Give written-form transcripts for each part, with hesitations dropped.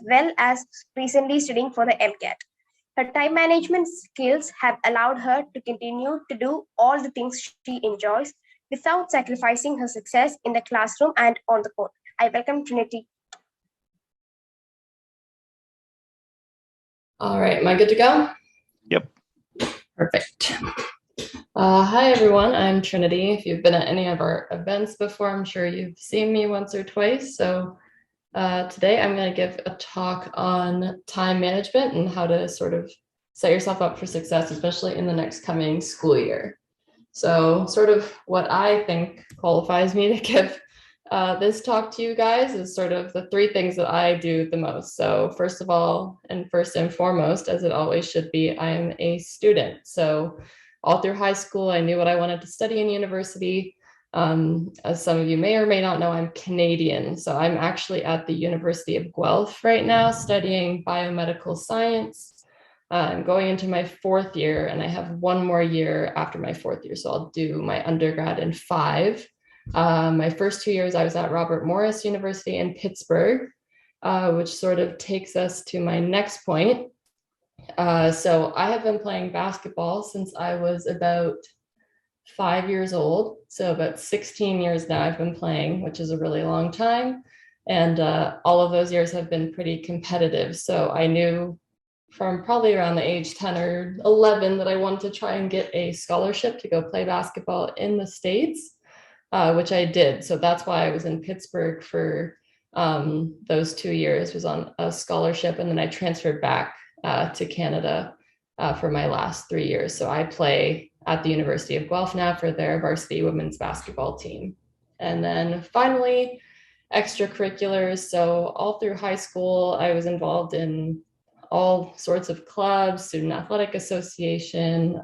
well as recently studying for the MCAT. Her time management skills have allowed her to continue to do all the things she enjoys without sacrificing her success in the classroom and on the court. I welcome Trinity. All right, am I good to go? Yep. Perfect. Hi, everyone. I'm Trinity. If you've been at any of our events before, I'm sure you've seen me once or twice. So today I'm going to give a talk on time management and how to sort of set yourself up for success, especially in the next coming school year. So sort of what I think qualifies me to give this talk to you guys is sort of the three things that I do the most. So first of all, and first and foremost, as it always should be, I am a student. So all through high school, I knew what I wanted to study in university. As some of you may or may not know, I'm Canadian. So I'm actually at the University of Guelph right now studying biomedical science. I'm going into my fourth year and I have one more year after my fourth year. So I'll do my undergrad in 5. My first 2 years, I was at Robert Morris University in Pittsburgh, which sort of takes us to my next point. So I have been playing basketball since I was about 5 years old. So about 16 years now I've been playing, which is a really long time. And all of those years have been pretty competitive. So I knew from probably around the age 10 or 11 that I wanted to try and get a scholarship to go play basketball in the States, which I did. So that's why I was in Pittsburgh for those 2 years, was on a scholarship. And then I transferred back to Canada for my last 3 years. So I play at the University of Guelph now for their varsity women's basketball team. And then finally, extracurriculars. So all through high school, I was involved in all sorts of clubs, student athletic association,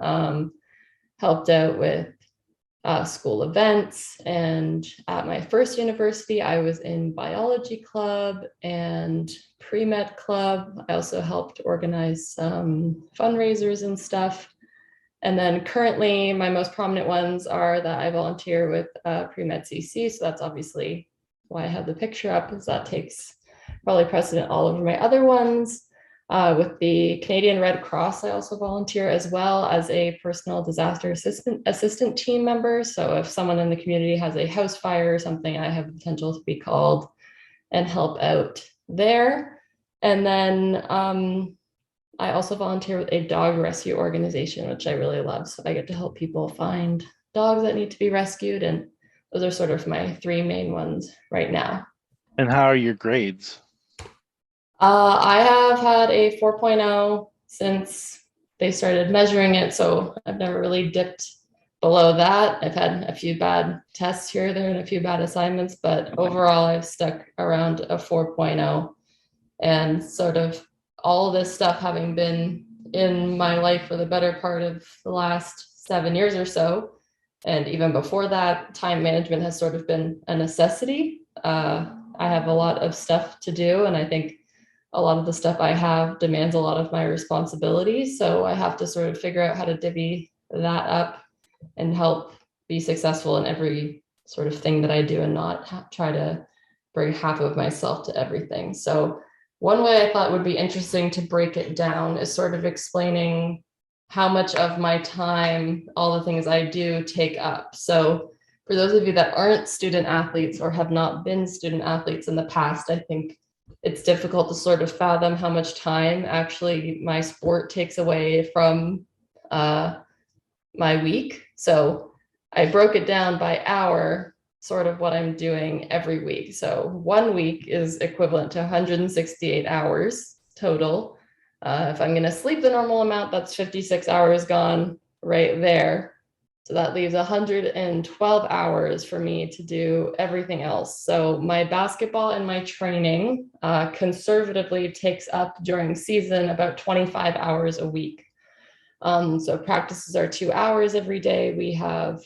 helped out with school events. And at my first university, I was in biology club and premed club. I also helped organize some fundraisers and stuff. And then currently my most prominent ones are that I volunteer with PreMedCC. So that's obviously why I have the picture up, because that takes probably precedent all over my other ones. With the Canadian Red Cross, I also volunteer as well as a personal disaster assistant team member. So if someone in the community has a house fire or something, I have the potential to be called and help out there. And then I also volunteer with a dog rescue organization, which I really love. So I get to help people find dogs that need to be rescued. And those are sort of my 3 main ones right now. And how are your grades? I have had a 4.0 since they started measuring it. So I've never really dipped below that. I've had a few bad tests here, there, and a few bad assignments, but overall I've stuck around a 4.0. And sort of all this stuff having been in my life for the better part of the last 7 years or so. And even before that, time management has sort of been a necessity. I have a lot of stuff to do, and I think a lot of the stuff I have demands a lot of my responsibilities. So I have to sort of figure out how to divvy that up and help be successful in every sort of thing that I do and not try to bring half of myself to everything. So one way I thought would be interesting to break it down is sort of explaining how much of my time all the things I do take up. So for those of you that aren't student athletes or have not been student athletes in the past, I think it's difficult to sort of fathom how much time actually my sport takes away from my week. So I broke it down by hour, sort of what I'm doing every week. So 1 week is equivalent to 168 hours total. If I'm going to sleep the normal amount, that's 56 hours gone right there. So that leaves 112 hours for me to do everything else. So my basketball and my training conservatively takes up during season about 25 hours a week. So practices are 2 hours every day. We have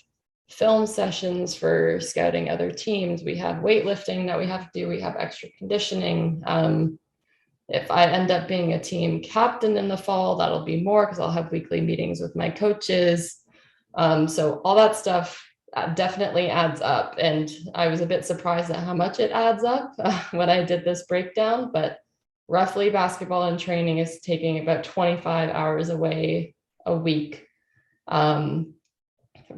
film sessions for scouting other teams. We have weightlifting that we have to do. We have extra conditioning. If I end up being a team captain in the fall, that'll be more because I'll have weekly meetings with my coaches. So all that stuff definitely adds up. And I was a bit surprised at how much it adds up when I did this breakdown, but roughly basketball and training is taking about 25 hours away a week from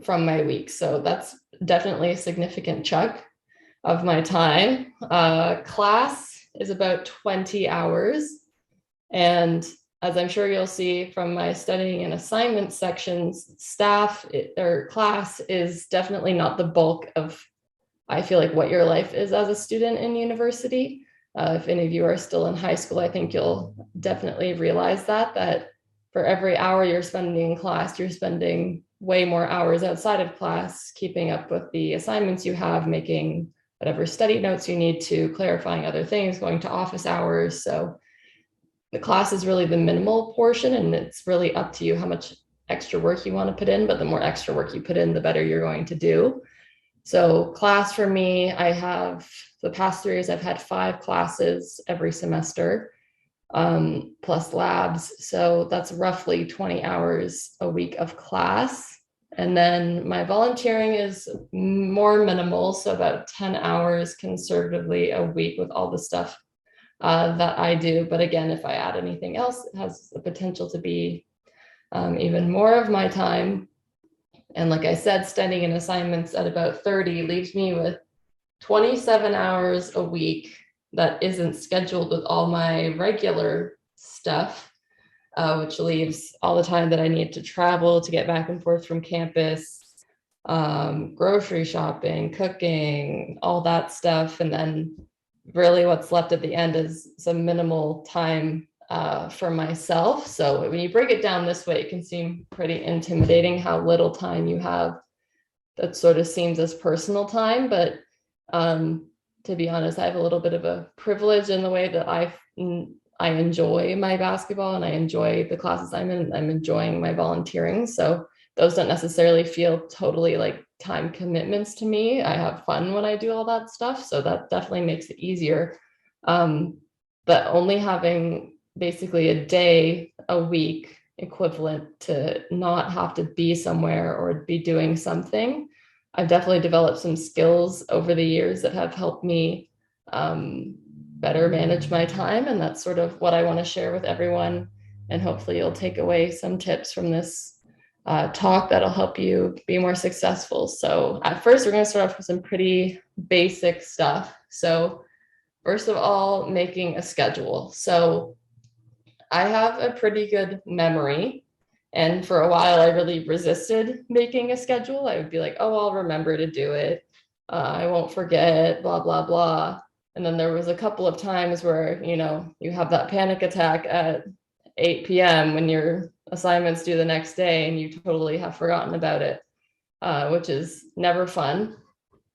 my week. So that's definitely a significant chunk of my time. Class is about 20 hours. And as I'm sure you'll see from my studying and assignment sections, or class is definitely not the bulk of, I feel like, what your life is as a student in university. If any of you are still in high school, I think you'll definitely realize that for every hour you're spending in class, you're spending way more hours outside of class, keeping up with the assignments you have, making whatever study notes you need to, clarifying other things, going to office hours. So the class is really the minimal portion, and it's really up to you how much extra work you want to put in, but the more extra work you put in, the better you're going to do. So class for me, I have, the past 3 years, I've had 5 classes every semester, plus labs. So that's roughly 20 hours a week of class. And then my volunteering is more minimal, so about 10 hours conservatively a week with all the stuff that I do. But again, if I add anything else, it has the potential to be even more of my time. And like I said, studying and assignments at about 30 leaves me with 27 hours a week that isn't scheduled with all my regular stuff, which leaves all the time that I need to travel to get back and forth from campus, grocery shopping, cooking, all that stuff. And then really what's left at the end is some minimal time for myself. So when you break it down this way, it can seem pretty intimidating how little time you have that sort of seems as personal time. But to be honest, I have a little bit of a privilege in the way that I enjoy my basketball and I enjoy the classes I'm in. I'm enjoying my volunteering. So those don't necessarily feel totally like time commitments to me. I have fun when I do all that stuff. So that definitely makes it easier. But only having basically a day a week equivalent to not have to be somewhere or be doing something, I've definitely developed some skills over the years that have helped me better manage my time. And that's sort of what I want to share with everyone. And hopefully you'll take away some tips from this talk that'll help you be more successful. So at first, we're going to start off with some pretty basic stuff. So first of all, making a schedule. So I have a pretty good memory. And for a while, I really resisted making a schedule. I would be like, oh, I'll remember to do it. I won't forget, blah, blah, blah. And then there was a couple of times where, you have that panic attack at 8 p.m. when your assignments due the next day and you totally have forgotten about it, which is never fun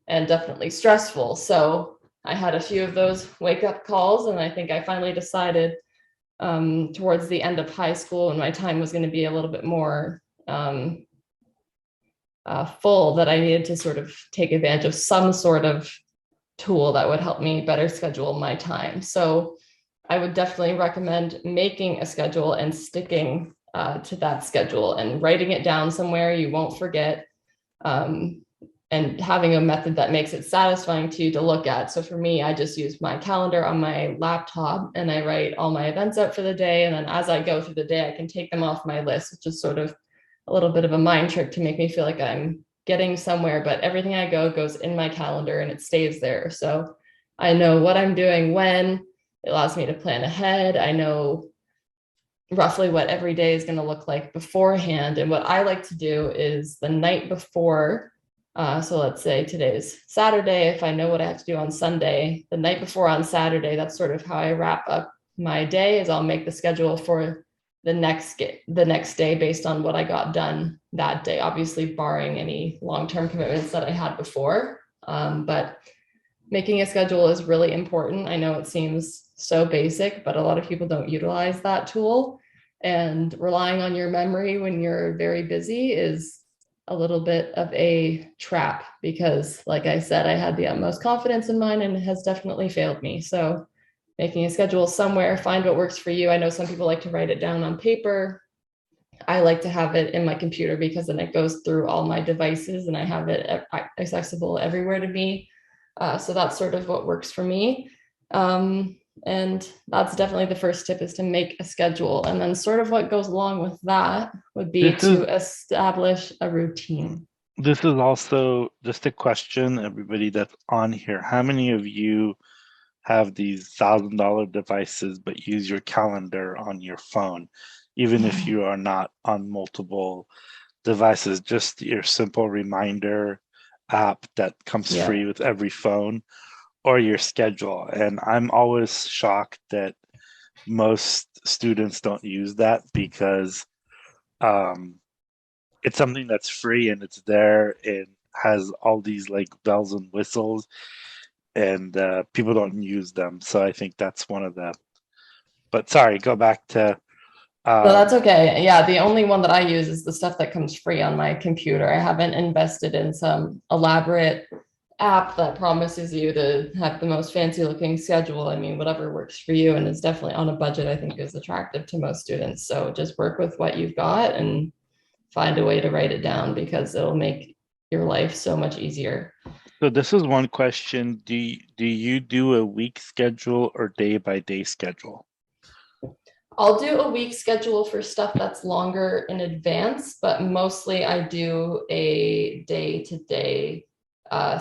and definitely stressful. So I had a few of those wake-up calls, and I think I finally decided towards the end of high school, when my time was going to be a little bit more full, that I needed to sort of take advantage of some sort of tool that would help me better schedule my time. So I would definitely recommend making a schedule and sticking to that schedule and writing it down somewhere you won't forget, and having a method that makes it satisfying to you to look at. So for me, I just use my calendar on my laptop and I write all my events out for the day. And then as I go through the day, I can take them off my list, which is sort of a little bit of a mind trick to make me feel like I'm getting somewhere, but everything I go goes in my calendar and it stays there. So I know what I'm doing when. It allows me to plan ahead. I know roughly what every day is going to look like beforehand. And what I like to do is the night before, so let's say today's Saturday, if I know what I have to do on Sunday, the night before on Saturday, that's sort of how I wrap up my day, is I'll make the schedule for the next day based on what I got done that day, obviously barring any long-term commitments that I had before. But making a schedule is really important. I know it seems so basic, but a lot of people don't utilize that tool, and relying on your memory when you're very busy is a little bit of a trap, because like I said, I had the utmost confidence in mine and it has definitely failed me. So making a schedule somewhere, find what works for you. I know some people like to write it down on paper. I like to have it in my computer because then it goes through all my devices and I have it accessible everywhere to me. So that's sort of what works for me. And And that's definitely the first tip, is to make a schedule. And then sort of what goes along with that would be to establish a routine. This is also just a question, everybody that's on here. How many of you have these $1,000 devices but use your calendar on your phone, even if you are not on multiple devices? Just your simple reminder app that comes free with every phone, or your schedule. And I'm always shocked that most students don't use that, because it's something that's free and it's there and has all these like bells and whistles, and people don't use them. So I think that's one of them. But sorry, go back to no, that's okay. Yeah, the only one that I use is the stuff that comes free on my computer. I haven't invested in some elaborate app that promises you to have the most fancy looking schedule. I mean, whatever works for you and is definitely on a budget, I think is attractive to most students. So just work with what you've got and find a way to write it down, because it'll make your life so much easier. So this is one question. Do you do a week schedule or day by day schedule? I'll do a week schedule for stuff that's longer in advance, but mostly I do a day-to-day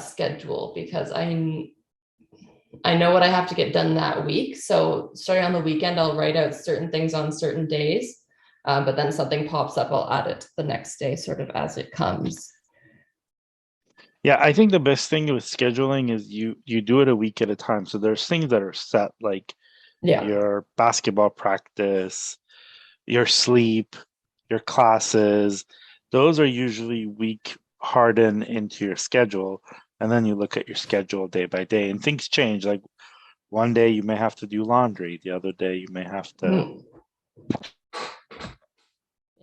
schedule, because I know what I have to get done that week. So starting on the weekend, I'll write out certain things on certain days, but then something pops up, I'll add it to the next day, sort of as it comes. Yeah, I think the best thing with scheduling is you do it a week at a time. So there's things that are set, like your basketball practice, your sleep, your classes. Those are usually week hardened into your schedule. And then you look at your schedule day by day, and things change. Like one day you may have to do laundry. The other day you may have to.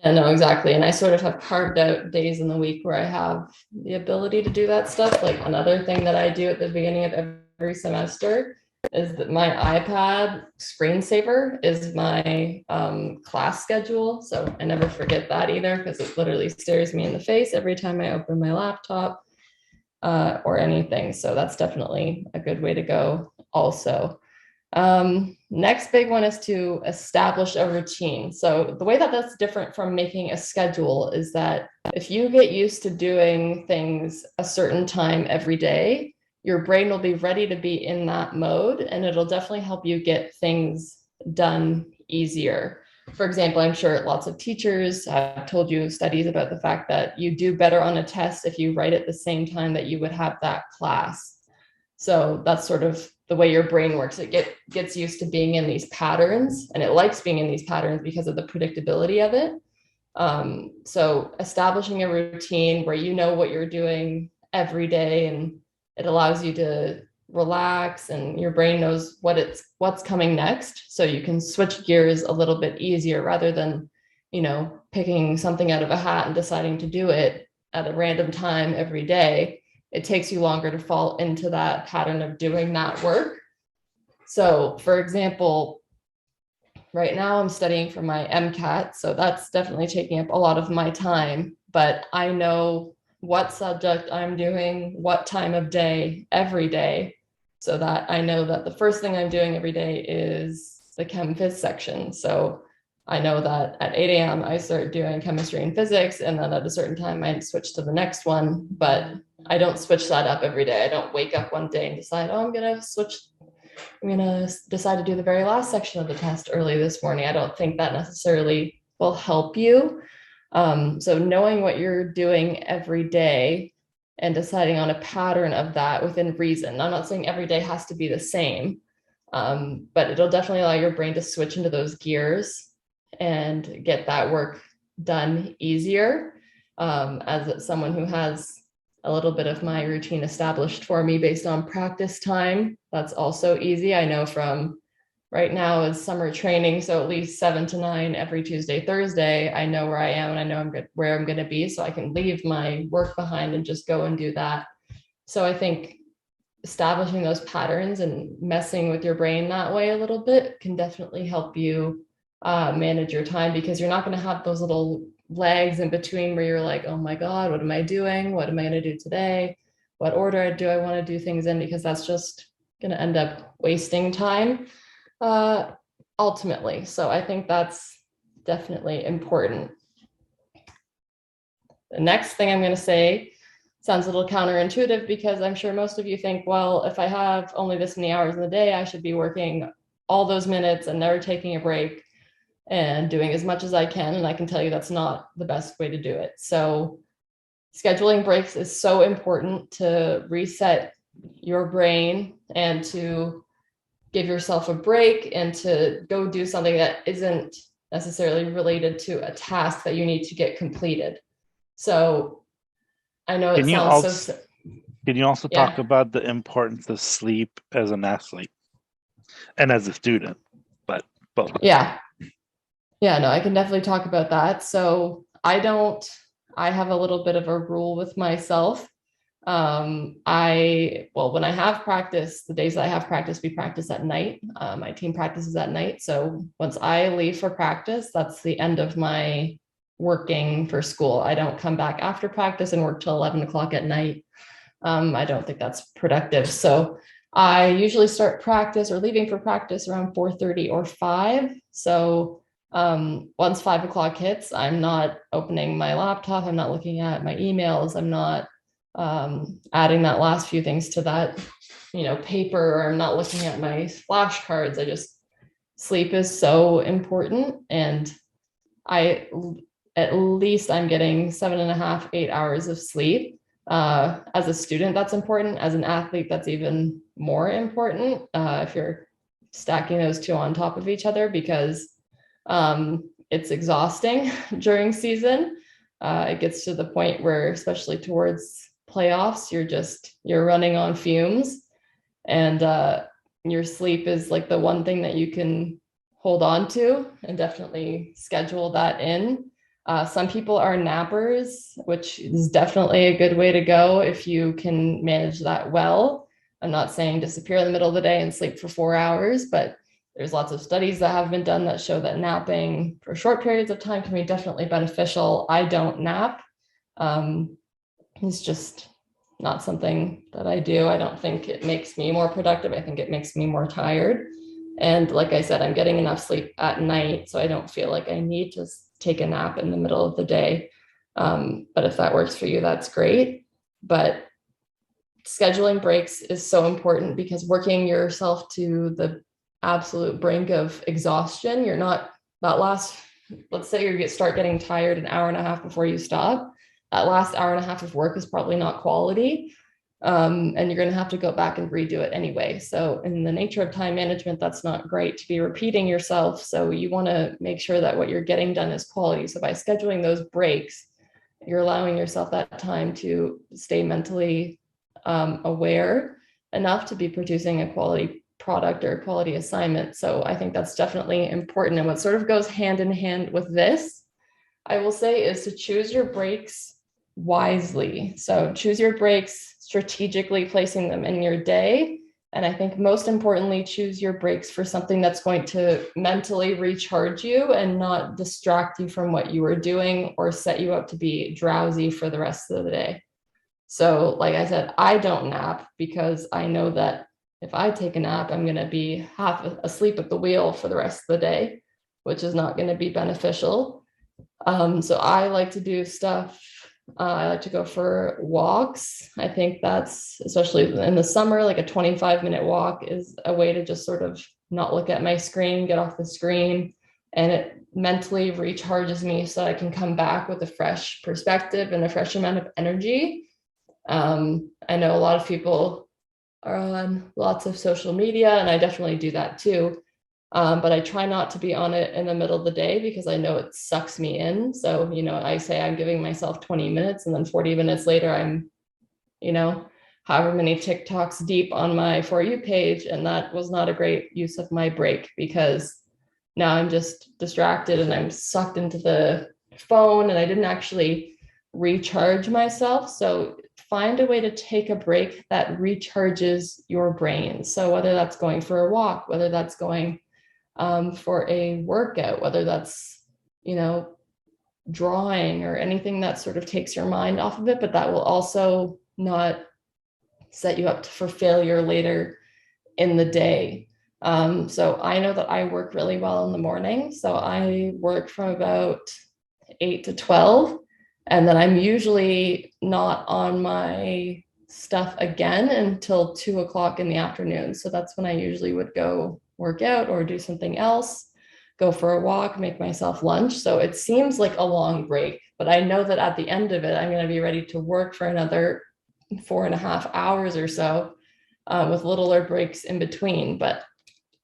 Yeah, no, exactly. And I sort of have carved out days in the week where I have the ability to do that stuff. Like another thing that I do at the beginning of every semester is that my iPad screensaver is my class schedule. So I never forget that either, because it literally stares me in the face every time I open my laptop or anything. So that's definitely a good way to go also. Next big one is to establish a routine. So the way that that's different from making a schedule is that if you get used to doing things a certain time every day, your brain will be ready to be in that mode, and it'll definitely help you get things done easier. For example, I'm sure lots of teachers have told you studies about the fact that you do better on a test if you write at the same time that you would have that class. So that's sort of the way your brain works. It gets used to being in these patterns, and it likes being in these patterns because of the predictability of it. So establishing a routine where you know what you're doing every day, and it allows you to relax, and your brain knows what's coming next. So you can switch gears a little bit easier, rather than, picking something out of a hat and deciding to do it at a random time every day. It takes you longer to fall into that pattern of doing that work. So for example, right now I'm studying for my MCAT. So that's definitely taking up a lot of my time, but I know what subject I'm doing, what time of day, every day, so that I know that the first thing I'm doing every day is the chem phys section. So I know that at 8 a.m. I start doing chemistry and physics, and then at a certain time I switch to the next one, but I don't switch that up every day. I don't wake up one day and decide, I'm going to decide to do the very last section of the test early this morning. I don't think that necessarily will help you. So knowing what you're doing every day and deciding on a pattern of that within reason. I'm not saying every day has to be the same, but it'll definitely allow your brain to switch into those gears and get that work done easier. As someone who has a little bit of my routine established for me based on practice time, that's also easy. I know from right now is summer training, so at least 7 to 9 every Tuesday, Thursday, I know where I am and I know where I'm going to be, so I can leave my work behind and just go and do that. So I think establishing those patterns and messing with your brain that way a little bit can definitely help you manage your time, because you're not going to have those little lags in between where you're like, oh my God, what am I doing? What am I going to do today? What order do I want to do things in? Because that's just going to end up wasting time. Ultimately. So I think that's definitely important. The next thing I'm going to say sounds a little counterintuitive, because I'm sure most of you think, well, if I have only this many hours in the day, I should be working all those minutes and never taking a break and doing as much as I can. And I can tell you that's not the best way to do it. So scheduling breaks is so important to reset your brain and to give yourself a break and to go do something that isn't necessarily related to a task that you need to get completed. So I know it sounds so. Can you also talk about the importance of sleep as an athlete and as a student, but both? Yeah, no, I can definitely talk about that. So I have a little bit of a rule with myself. When I have practice, the days that I have practice, we practice at night. My team practices at night. So once I leave for practice, that's the end of my working for school. I don't come back after practice and work till 11 o'clock at night. I don't think that's productive. So I usually start practice or leaving for practice around 4:30 or 5. So once 5 o'clock hits, I'm not opening my laptop. I'm not looking at my emails. I'm not adding that last few things to that, paper, or I'm not looking at my flashcards. Sleep is so important. And at least I'm getting 7.5, 8 hours of sleep. As a student, that's important. As an athlete, that's even more important if you're stacking those two on top of each other, because it's exhausting during season. It gets to the point where, especially towards playoffs, you're running on fumes, and your sleep is like the one thing that you can hold on to, and definitely schedule that in. Some people are nappers, which is definitely a good way to go if you can manage that well. I'm not saying disappear in the middle of the day and sleep for 4 hours, but there's lots of studies that have been done that show that napping for short periods of time can be definitely beneficial. I don't nap. It's just not something that I do. I don't think it makes me more productive. I think it makes me more tired. And like I said, I'm getting enough sleep at night, so I don't feel like I need to take a nap in the middle of the day. But if that works for you, that's great. But scheduling breaks is so important, because working yourself to the absolute brink of exhaustion, you're not, let's say you start getting tired an hour and a half before you stop. That last hour and a half of work is probably not quality. And you're going to have to go back and redo it anyway. So in the nature of time management, that's not great to be repeating yourself. So you want to make sure that what you're getting done is quality. So by scheduling those breaks, you're allowing yourself that time to stay mentally aware enough to be producing a quality product or a quality assignment. So I think that's definitely important. And what sort of goes hand in hand with this, I will say, is to choose your breaks wisely. So choose your breaks strategically, placing them in your day. And I think most importantly, choose your breaks for something that's going to mentally recharge you and not distract you from what you were doing or set you up to be drowsy for the rest of the day. So like I said, I don't nap, because I know that if I take a nap, I'm going to be half asleep at the wheel for the rest of the day, which is not going to be beneficial. So I like to do stuff. I like to go for walks. I think that's, especially in the summer, like a 25-minute walk is a way to just sort of not look at my screen, get off the screen, and it mentally recharges me so I can come back with a fresh perspective and a fresh amount of energy. I know a lot of people are on lots of social media, and I definitely do that too. But I try not to be on it in the middle of the day, because I know it sucks me in. So, I say I'm giving myself 20 minutes, and then 40 minutes later, I'm, however many TikToks deep on my For You page. And that was not a great use of my break, because now I'm just distracted and I'm sucked into the phone, and I didn't actually recharge myself. So find a way to take a break that recharges your brain. So whether that's going for a walk, whether that's going for a workout, whether that's, drawing or anything that sort of takes your mind off of it, but that will also not set you up for failure later in the day. So I know that I work really well in the morning. So I work from about 8 to 12, and then I'm usually not on my stuff again until 2 o'clock in the afternoon. So that's when I usually would go work out or do something else, go for a walk, make myself lunch. So it seems like a long break, but I know that at the end of it, I'm going to be ready to work for another 4.5 hours or so, with littler breaks in between. But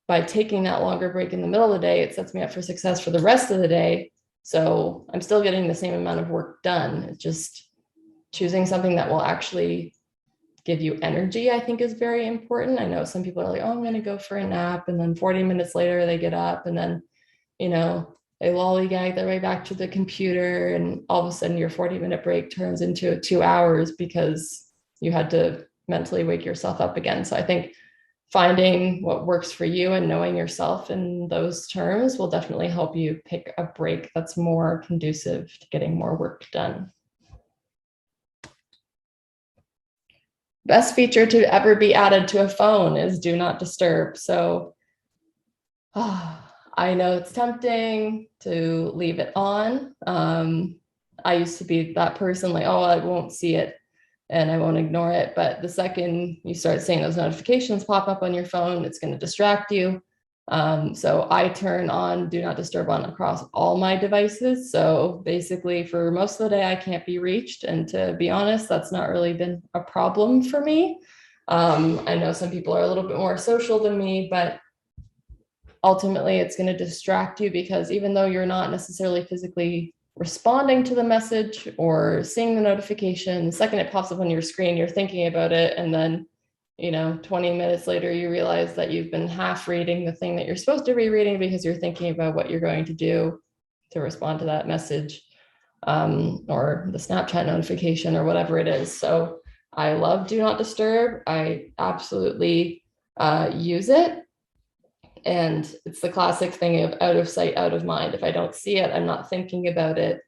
by taking that longer break in the middle of the day, it sets me up for success for the rest of the day. So I'm still getting the same amount of work done. It's just choosing something that will actually give you energy, I think, is very important. I know some people are like, oh, I'm going to go for a nap. And then 40 minutes later, they get up and then, you know, they lollygag their way back to the computer. And all of a sudden your 40-minute break turns into 2 hours because you had to mentally wake yourself up again. So I think finding what works for you and knowing yourself in those terms will definitely help you pick a break that's more conducive to getting more work done. Best feature to ever be added to a phone is do not disturb. So I know it's tempting to leave it on. I used to be that person like, oh, I won't see it and I won't ignore it. But the second you start seeing those notifications pop up on your phone, it's going to distract you. So I turn on do not disturb on across all my devices. So basically for most of the day, I can't be reached. And to be honest, that's not really been a problem for me. I know some people are a little bit more social than me, but ultimately it's going to distract you because even though you're not necessarily physically responding to the message or seeing the notification, the second it pops up on your screen, you're thinking about it. And then, 20 minutes later, you realize that you've been half reading the thing that you're supposed to be reading because you're thinking about what you're going to do to respond to that message, or the Snapchat notification or whatever it is. So I love Do Not Disturb. I absolutely use it. And it's the classic thing of out of sight, out of mind. If I don't see it, I'm not thinking about it.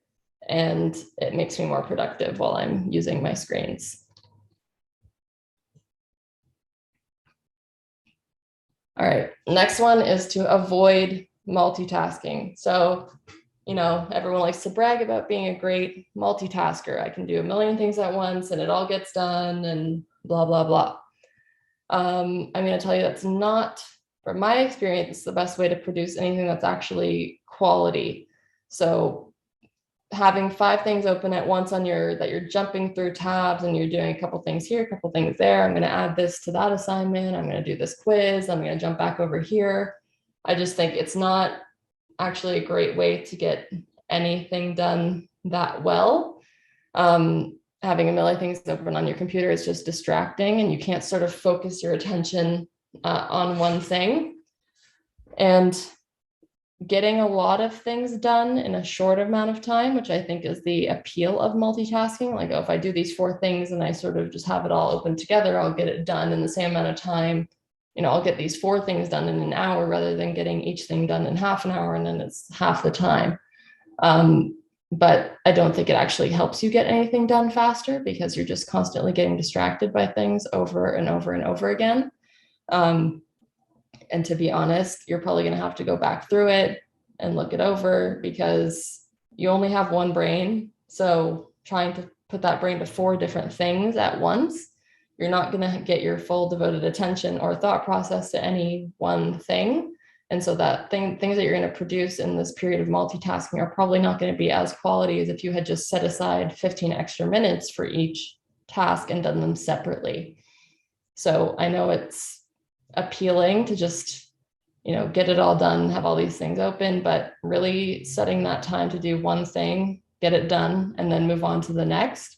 And it makes me more productive while I'm using my screens. All right, next one is to avoid multitasking. So, everyone likes to brag about being a great multitasker. I can do a million things at once and it all gets done and blah, blah, blah. I'm going to tell you that's not, from my experience, the best way to produce anything that's actually quality. So having 5 things open at once that you're jumping through tabs and you're doing a couple things here, a couple things there. I'm going to add this to that assignment. I'm going to do this quiz. I'm going to jump back over here. I just think it's not actually a great way to get anything done that well. Having a million things open on your computer is just distracting and you can't sort of focus your attention on one thing. And getting a lot of things done in a short amount of time, which I think is the appeal of multitasking. Like, if I do these 4 things and I sort of just have it all open together, I'll get it done in the same amount of time. I'll get these 4 things done in an hour rather than getting each thing done in half an hour and then it's half the time. But I don't think it actually helps you get anything done faster because you're just constantly getting distracted by things over and over and over again. And to be honest, you're probably going to have to go back through it and look it over because you only have one brain. So trying to put that brain to 4 different things at once, you're not going to get your full devoted attention or thought process to any one thing. And so things that you're going to produce in this period of multitasking are probably not going to be as quality as if you had just set aside 15 extra minutes for each task and done them separately. So I know it's appealing to just, get it all done, have all these things open, but really setting that time to do one thing, get it done, and then move on to the next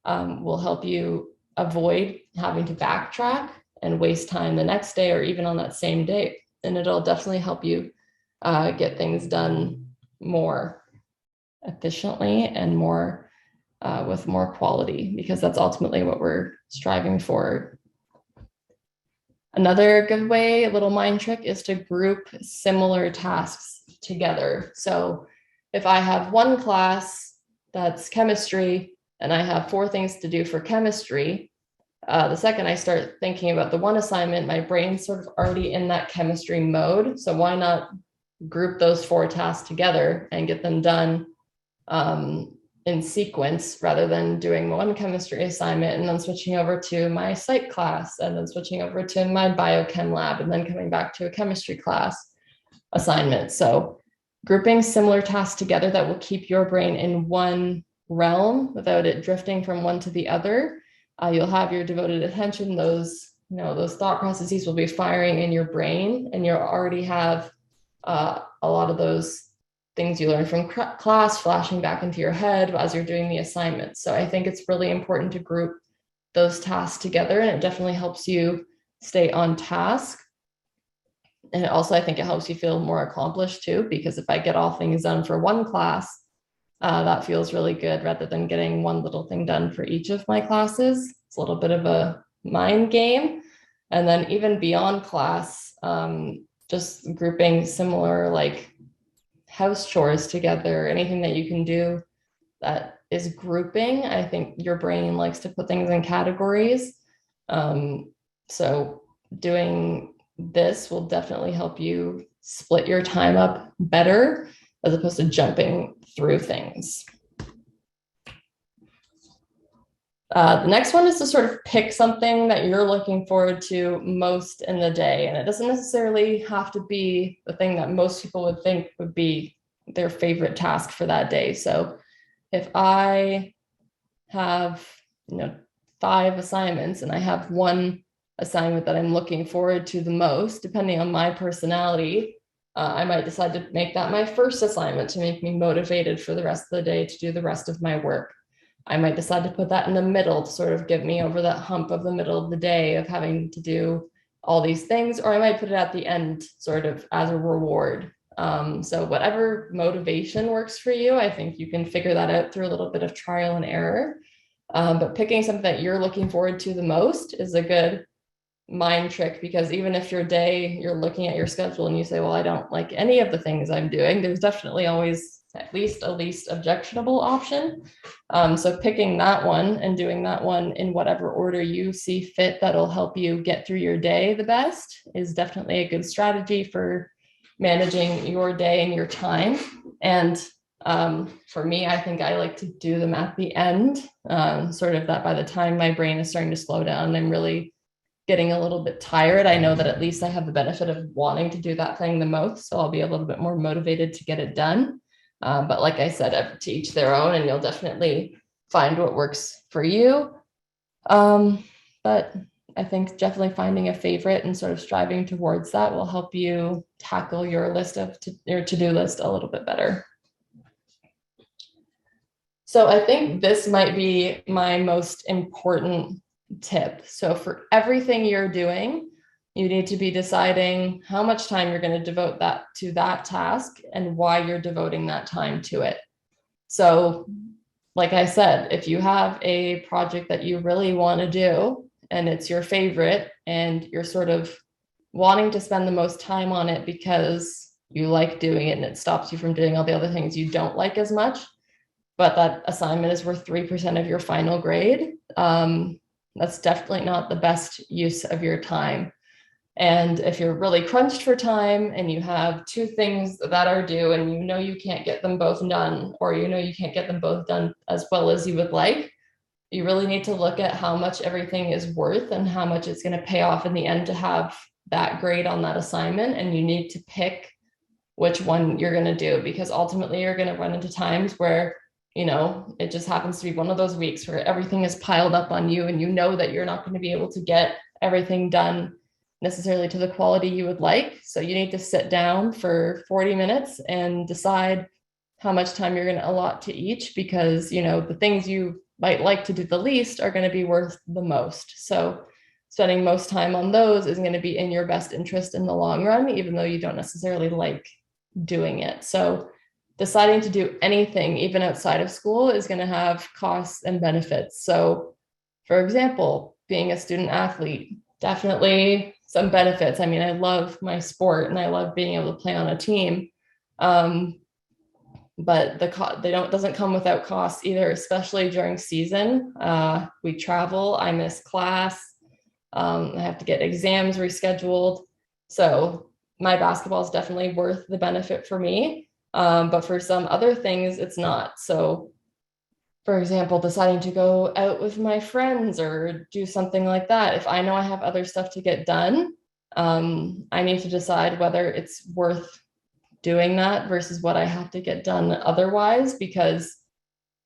will help you avoid having to backtrack and waste time the next day or even on that same day. And it'll definitely help you get things done more efficiently and more with more quality, because that's ultimately what we're striving for. Another good way, a little mind trick, is to group similar tasks together. So if I have one class that's chemistry and I have 4 things to do for chemistry, The second I start thinking about the one assignment, my brain's sort of already in that chemistry mode. So why not group those 4 tasks together and get them done in sequence rather than doing one chemistry assignment and then switching over to my psych class and then switching over to my biochem lab and then coming back to a chemistry class assignment. So grouping similar tasks together that will keep your brain in one realm without it drifting from one to the other. You'll have your devoted attention. Those thought processes will be firing in your brain, and you'll already have a lot of those things you learn from class flashing back into your head as you're doing the assignments. So I think it's really important to group those tasks together, and it definitely helps you stay on task. And also, I think it helps you feel more accomplished too, because if I get all things done for one class, that feels really good rather than getting one little thing done for each of my classes. It's a little bit of a mind game. And then even beyond class, just grouping similar like house chores together, anything that you can do that is grouping. I think your brain likes to put things in categories. So doing this will definitely help you split your time up better as opposed to jumping through things. The next one is to sort of pick something that you're looking forward to most in the day. And it doesn't necessarily have to be the thing that most people would think would be their favorite task for that day. So if I have, 5 assignments and I have one assignment that I'm looking forward to the most, depending on my personality, I might decide to make that my first assignment to make me motivated for the rest of the day to do the rest of my work. I might decide to put that in the middle to sort of get me over that hump of the middle of the day of having to do all these things, or I might put it at the end sort of as a reward. So whatever motivation works for you, I think you can figure that out through a little bit of trial and error. But picking something that you're looking forward to the most is a good mind trick, because even if your day, you're looking at your schedule and you say, well, I don't like any of the things I'm doing, there's definitely always at least a least objectionable option. So picking that one and doing that one in whatever order you see fit that'll help you get through your day the best is definitely a good strategy for managing your day and your time. And for me, I think I like to do them at the end, sort of that by the time my brain is starting to slow down and I'm really getting a little bit tired, I know that at least I have the benefit of wanting to do that thing the most. So I'll be a little bit more motivated to get it done. But like I said, to each their own, and you'll definitely find what works for you. But I think definitely finding a favorite and sort of striving towards that will help you tackle your your to-do list a little bit better. So I think this might be my most important tip. So for everything you're doing, you need to be deciding how much time you're going to devote to that task and why you're devoting that time to it. So like I said, if you have a project that you really want to do and it's your favorite and you're sort of wanting to spend the most time on it because you like doing it and it stops you from doing all the other things you don't like as much, but that assignment is worth 3% of your final grade, that's definitely not the best use of your time. And if you're really crunched for time and you have 2 things that are due and you can't get them both done, or you can't get them both done as well as you would like, you really need to look at how much everything is worth and how much it's going to pay off in the end to have that grade on that assignment. And you need to pick which one you're going to do, because ultimately you're going to run into times where it just happens to be one of those weeks where everything is piled up on you and that you're not going to be able to get everything done necessarily to the quality you would like. So you need to sit down for 40 minutes and decide how much time you're going to allot to each, because, the things you might like to do the least are going to be worth the most. So spending most time on those is going to be in your best interest in the long run, even though you don't necessarily like doing it. So deciding to do anything, even outside of school, is going to have costs and benefits. So, for example, being a student athlete, definitely some benefits. I mean, I love my sport and I love being able to play on a team. but doesn't come without costs either, especially during season. We travel, I miss class, I have to get exams rescheduled. So my basketball is definitely worth the benefit for me. But for some other things, it's not. So for example, deciding to go out with my friends or do something like that, if I know I have other stuff to get done, I need to decide whether it's worth doing that versus what I have to get done otherwise, because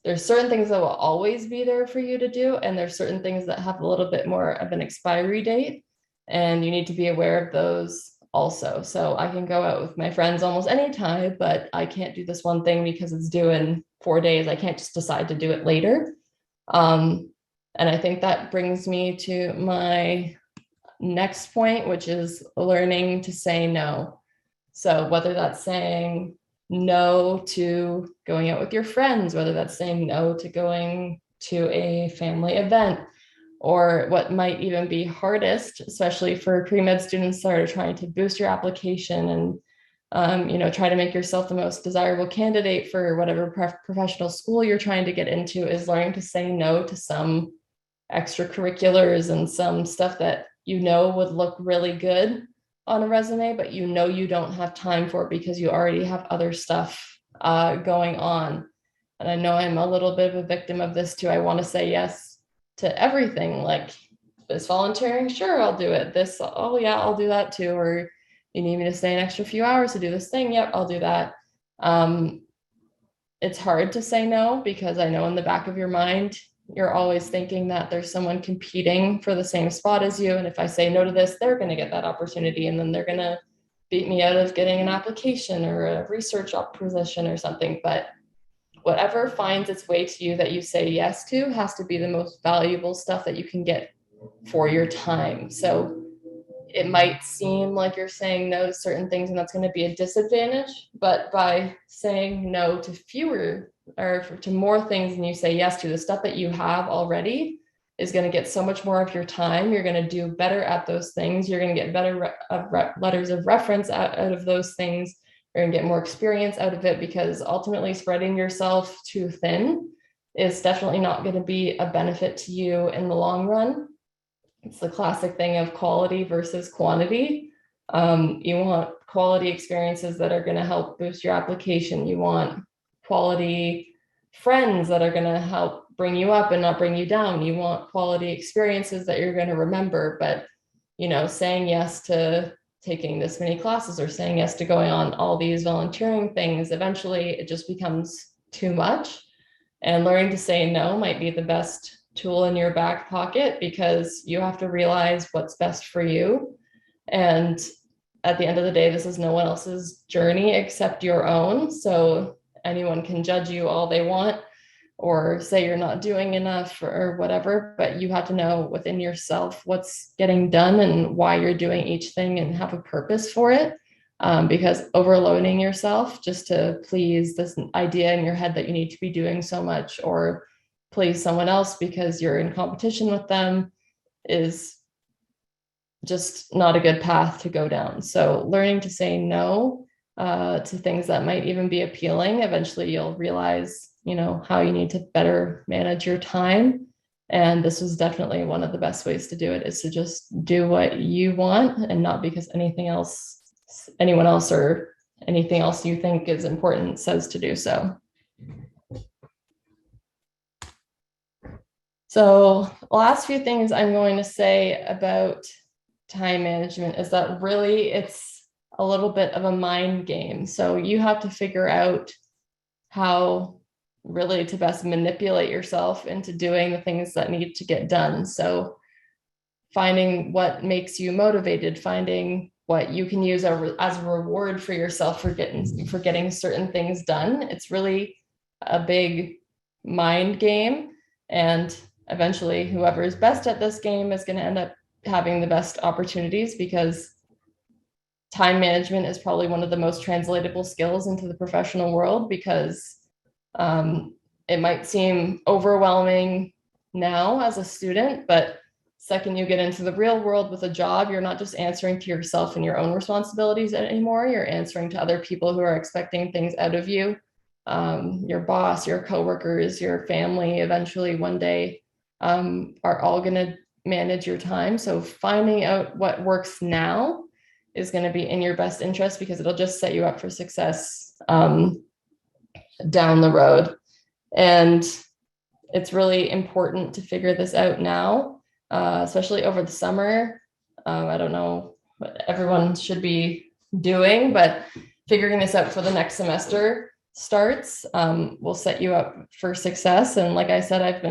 there's certain things that will always be there for you to do, and there's certain things that have a little bit more of an expiry date, and you need to be aware of those also. So I can go out with my friends almost any time, but I can't do this one thing because it's due in 4 days. I can't just decide to do it later. And I think that brings me to my next point, which is learning to say no. So whether that's saying no to going out with your friends, whether that's saying no to going to a family event, or what might even be hardest, especially for pre-med students that are trying to boost your application and try to make yourself the most desirable candidate for whatever professional school you're trying to get into, is learning to say no to some extracurriculars and some stuff that would look really good on a resume, but you don't have time for it because you already have other stuff going on. And I know I'm a little bit of a victim of this too. I want to say yes to everything, like this volunteering, sure, I'll do it. This, oh yeah, I'll do that too. Or you need me to stay an extra few hours to do this thing, yep, I'll do that. It's hard to say no because I know in the back of your mind, you're always thinking that there's someone competing for the same spot as you. And if I say no to this, they're going to get that opportunity. And then they're going to beat me out of getting an application or a research position or something. But whatever finds its way to you that you say yes to has to be the most valuable stuff that you can get for your time. So it might seem like you're saying no to certain things and that's going to be a disadvantage, but by saying no to fewer or to more things than you say yes to, the stuff that you have already is going to get so much more of your time. You're going to do better at those things. You're going to get better letters of reference out of those things. You're going to get more experience out of it, because ultimately spreading yourself too thin is definitely not going to be a benefit to you in the long run. It's the classic thing of quality versus quantity. You want quality experiences that are going to help boost your application. You want quality friends that are going to help bring you up and not bring you down. You want quality experiences that you're going to remember. But, saying yes to taking this many classes or saying yes to going on all these volunteering things, eventually it just becomes too much. And learning to say no might be the best tool in your back pocket, because you have to realize what's best for you. And at the end of the day, this is no one else's journey except your own. So anyone can judge you all they want or say you're not doing enough or whatever, but you have to know within yourself what's getting done and why you're doing each thing and have a purpose for it. Because overloading yourself just to please this idea in your head that you need to be doing so much or please someone else because you're in competition with them is just not a good path to go down. So learning to say no to things that might even be appealing, eventually you'll realize, how you need to better manage your time. And this was definitely one of the best ways to do it, is to just do what you want and not because anyone else or anything else you think is important says to do so. So the last few things I'm going to say about time management is that really it's a little bit of a mind game. So you have to figure out how really to best manipulate yourself into doing the things that need to get done. So finding what makes you motivated, finding what you can use as a reward for yourself for getting certain things done. It's really a big mind game. And eventually whoever is best at this game is going to end up having the best opportunities, because time management is probably one of the most translatable skills into the professional world, because it might seem overwhelming now as a student, but second you get into the real world with a job, you're not just answering to yourself and your own responsibilities anymore. You're answering to other people who are expecting things out of you. your boss, your coworkers, your family, eventually one day are all going to manage your time. So finding out what works now is going to be in your best interest, because it'll just set you up for success down the road. And it's really important to figure this out now, especially over the summer. I don't know what everyone should be doing, but figuring this out for the next semester starts will set you up for success. And like I said, I've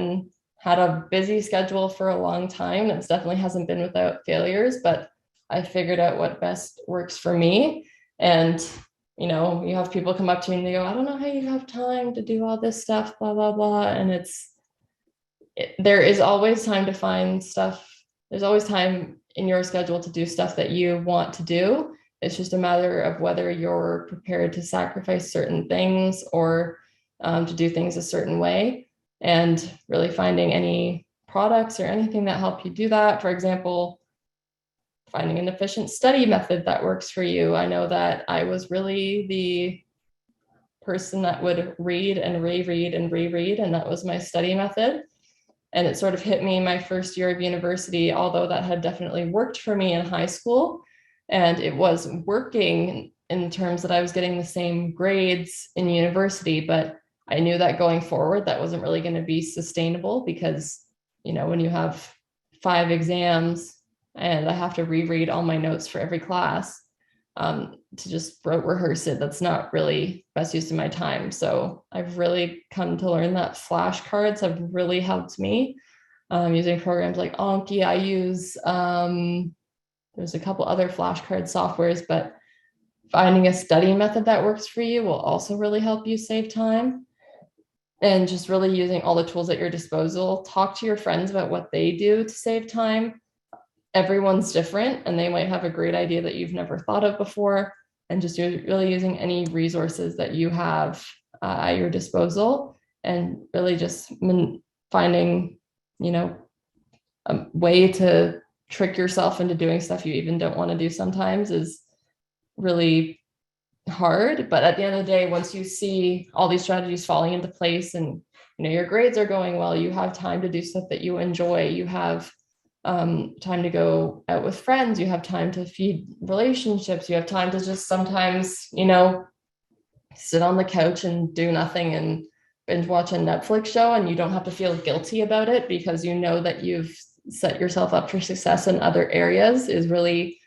had a busy schedule for a long time. It definitely hasn't been without failures, but I figured out what best works for me. And you know, you have people come up to you and they go, I don't know how you have time to do all this stuff, blah, blah, blah. And there is always time to find stuff. There's always time in your schedule to do stuff that you want to do. It's just a matter of whether you're prepared to sacrifice certain things or to do things a certain way, and really finding any products or anything that help you do that. For example, finding an efficient study method that works for you. I know that I was really the person that would read and reread and reread, and that was my study method. And it sort of hit me my first year of university, although that had definitely worked for me in high school. And it was working in terms that I was getting the same grades in university, but I knew that going forward, that wasn't really going to be sustainable, because, you know, when you have 5 exams and I have to reread all my notes for every class to just rote rehearse it, that's not really best use of my time. So I've really come to learn that flashcards have really helped me using programs like Anki. I use, there's a couple other flashcard softwares, but finding a study method that works for you will also really help you save time. And just really using all the tools at your disposal. Talk to your friends about what they do to save time. Everyone's different, and they might have a great idea that you've never thought of before. And just really using any resources that you have at your disposal, and really just finding, you know, a way to trick yourself into doing stuff you even don't want to do sometimes is really hard. But at the end of the day, once you see all these strategies falling into place and, you know, your grades are going well, you have time to do stuff that you enjoy, you have time to go out with friends, you have time to feed relationships, you have time to just sometimes, you know, sit on the couch and do nothing and binge watch a Netflix show, and you don't have to feel guilty about it because you know that you've set yourself up for success in other areas, is really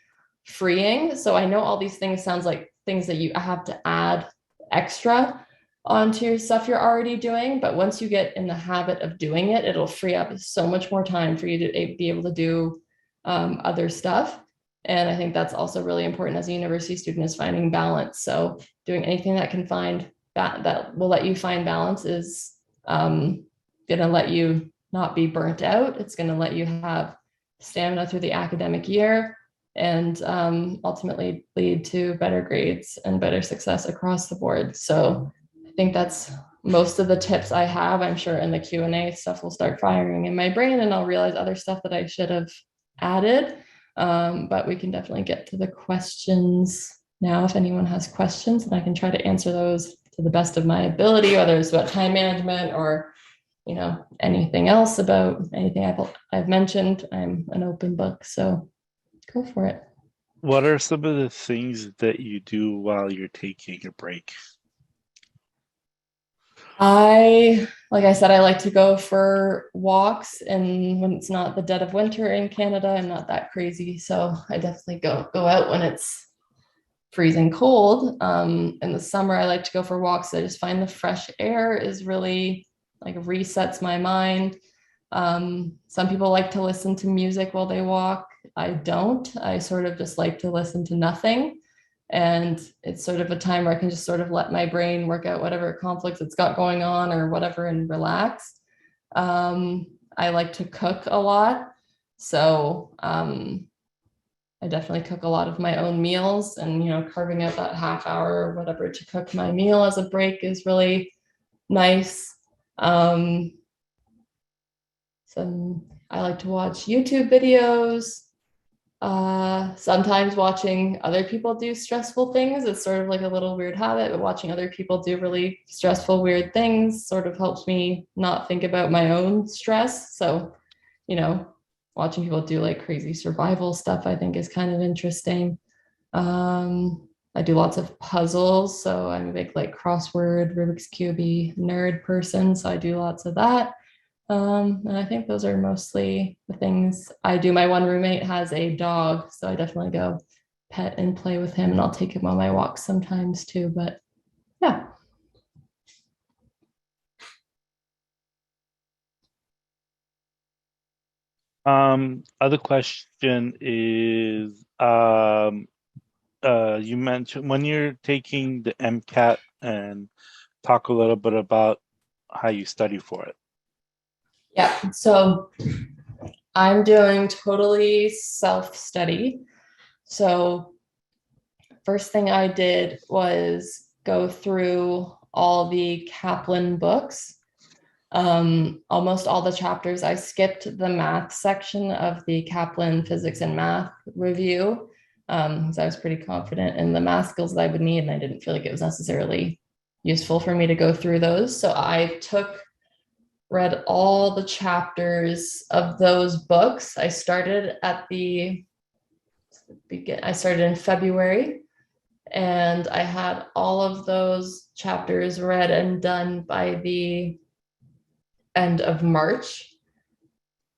freeing. So I know all these things sounds like things that you have to add extra onto your stuff you're already doing, but once you get in the habit of doing it, it'll free up so much more time for you to be able to do other stuff. And I think that's also really important as a university student, is finding balance. So doing anything that can find that will let you find balance is going to let you not be burnt out. It's going to let you have stamina through the academic year, and ultimately lead to better grades and better success across the board. So I think that's most of the tips I have. I'm sure in the Q&A stuff will start firing in my brain, and I'll realize other stuff that I should have added. But we can definitely get to the questions now if anyone has questions, and I can try to answer those to the best of my ability, whether it's about time management or, you know, anything else about anything I've mentioned. I'm an open book, so go for it. What are some of the things that you do while you're taking a break? Like I said, I like to go for walks, and when it's not the dead of winter in Canada, I'm not that crazy. So I definitely go out when it's freezing cold. In the summer, I like to go for walks. I just find the fresh air is really like resets my mind. Some people like to listen to music while they walk. I don't. I sort of just like to listen to nothing. And it's sort of a time where I can just sort of let my brain work out whatever conflicts it's got going on or whatever and relax. I like to cook a lot. So I definitely cook a lot of my own meals, and, you know, carving out that half hour or whatever to cook my meal as a break is really nice. So I like to watch YouTube videos. Sometimes watching other people do stressful things is sort of like a little weird habit, but watching other people do really stressful, weird things sort of helps me not think about my own stress. So, you know, watching people do like crazy survival stuff, I think is kind of interesting. I do lots of puzzles, so I'm a big like crossword, Rubik's Cube nerd person, so I do lots of that. And I think those are mostly the things I do. My one roommate has a dog, so I definitely go pet and play with him, and I'll take him on my walks sometimes too. But yeah. Other question is, you mentioned when you're taking the MCAT, and talk a little bit about how you study for it. Yeah, so I'm doing totally self-study. So first thing I did was go through all the Kaplan books. Almost all the chapters. I skipped the math section of the Kaplan physics and math review because I was pretty confident in the math skills that I would need, and I didn't feel like it was necessarily useful for me to go through those. So I read all the chapters of those books. I started in February, and I had all of those chapters read and done by the end of March.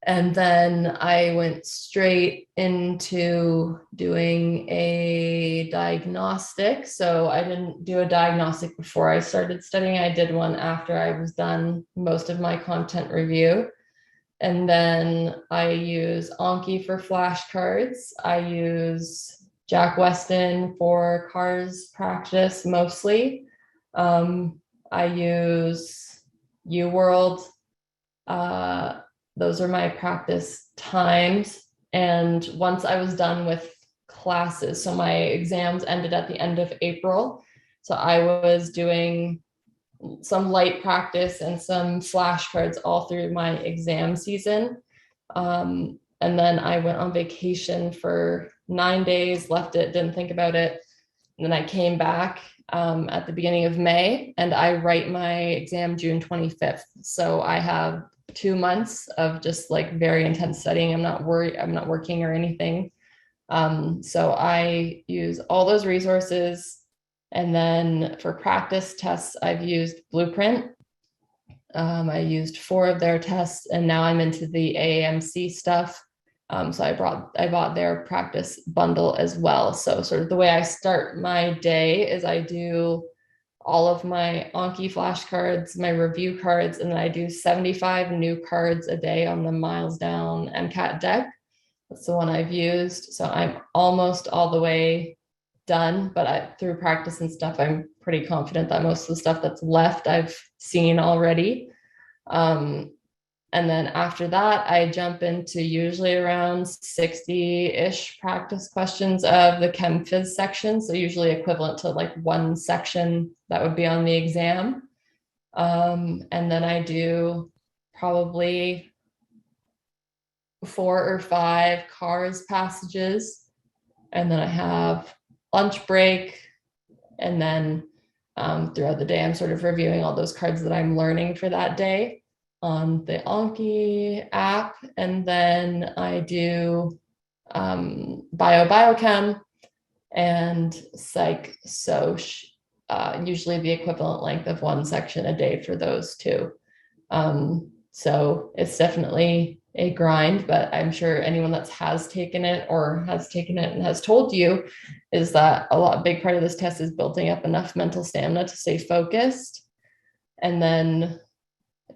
And then I went straight into doing a diagnostic. So I didn't do a diagnostic before I started studying. I did one after I was done most of my content review. And then I use Anki for flashcards. I use Jack Weston for cars practice mostly. I use UWorld. Those are my practice times. And once I was done with classes, so my exams ended at the end of April. So I was doing some light practice and some flashcards all through my exam season. And then I went on vacation for 9 days, left it, didn't think about it. And then I came back at the beginning of May, and I write my exam June 25th. So I have 2 months of just like very intense studying. I'm not working or anything. So I use all those resources. And then for practice tests, I've used Blueprint. I used 4 of their tests, and now I'm into the AAMC stuff. So I bought their practice bundle as well. So sort of the way I start my day is I do all of my Anki flashcards, my review cards, and then I do 75 new cards a day on the Miles Down MCAT deck. That's the one I've used. So I'm almost all the way done, but through practice and stuff, I'm pretty confident that most of the stuff that's left I've seen already. And then after that, I jump into usually around 60-ish practice questions of the Chem Phys section. So usually equivalent to like one section that would be on the exam. And then I do probably 4 or 5 cars passages. And then I have lunch break. And then throughout the day, I'm sort of reviewing all those cards that I'm learning for that day on the Anki app. And then I do biochem and psych soc, usually the equivalent length of one section a day for those 2. So it's definitely a grind, but I'm sure anyone that has taken it and has told you is that big part of this test is building up enough mental stamina to stay focused. And then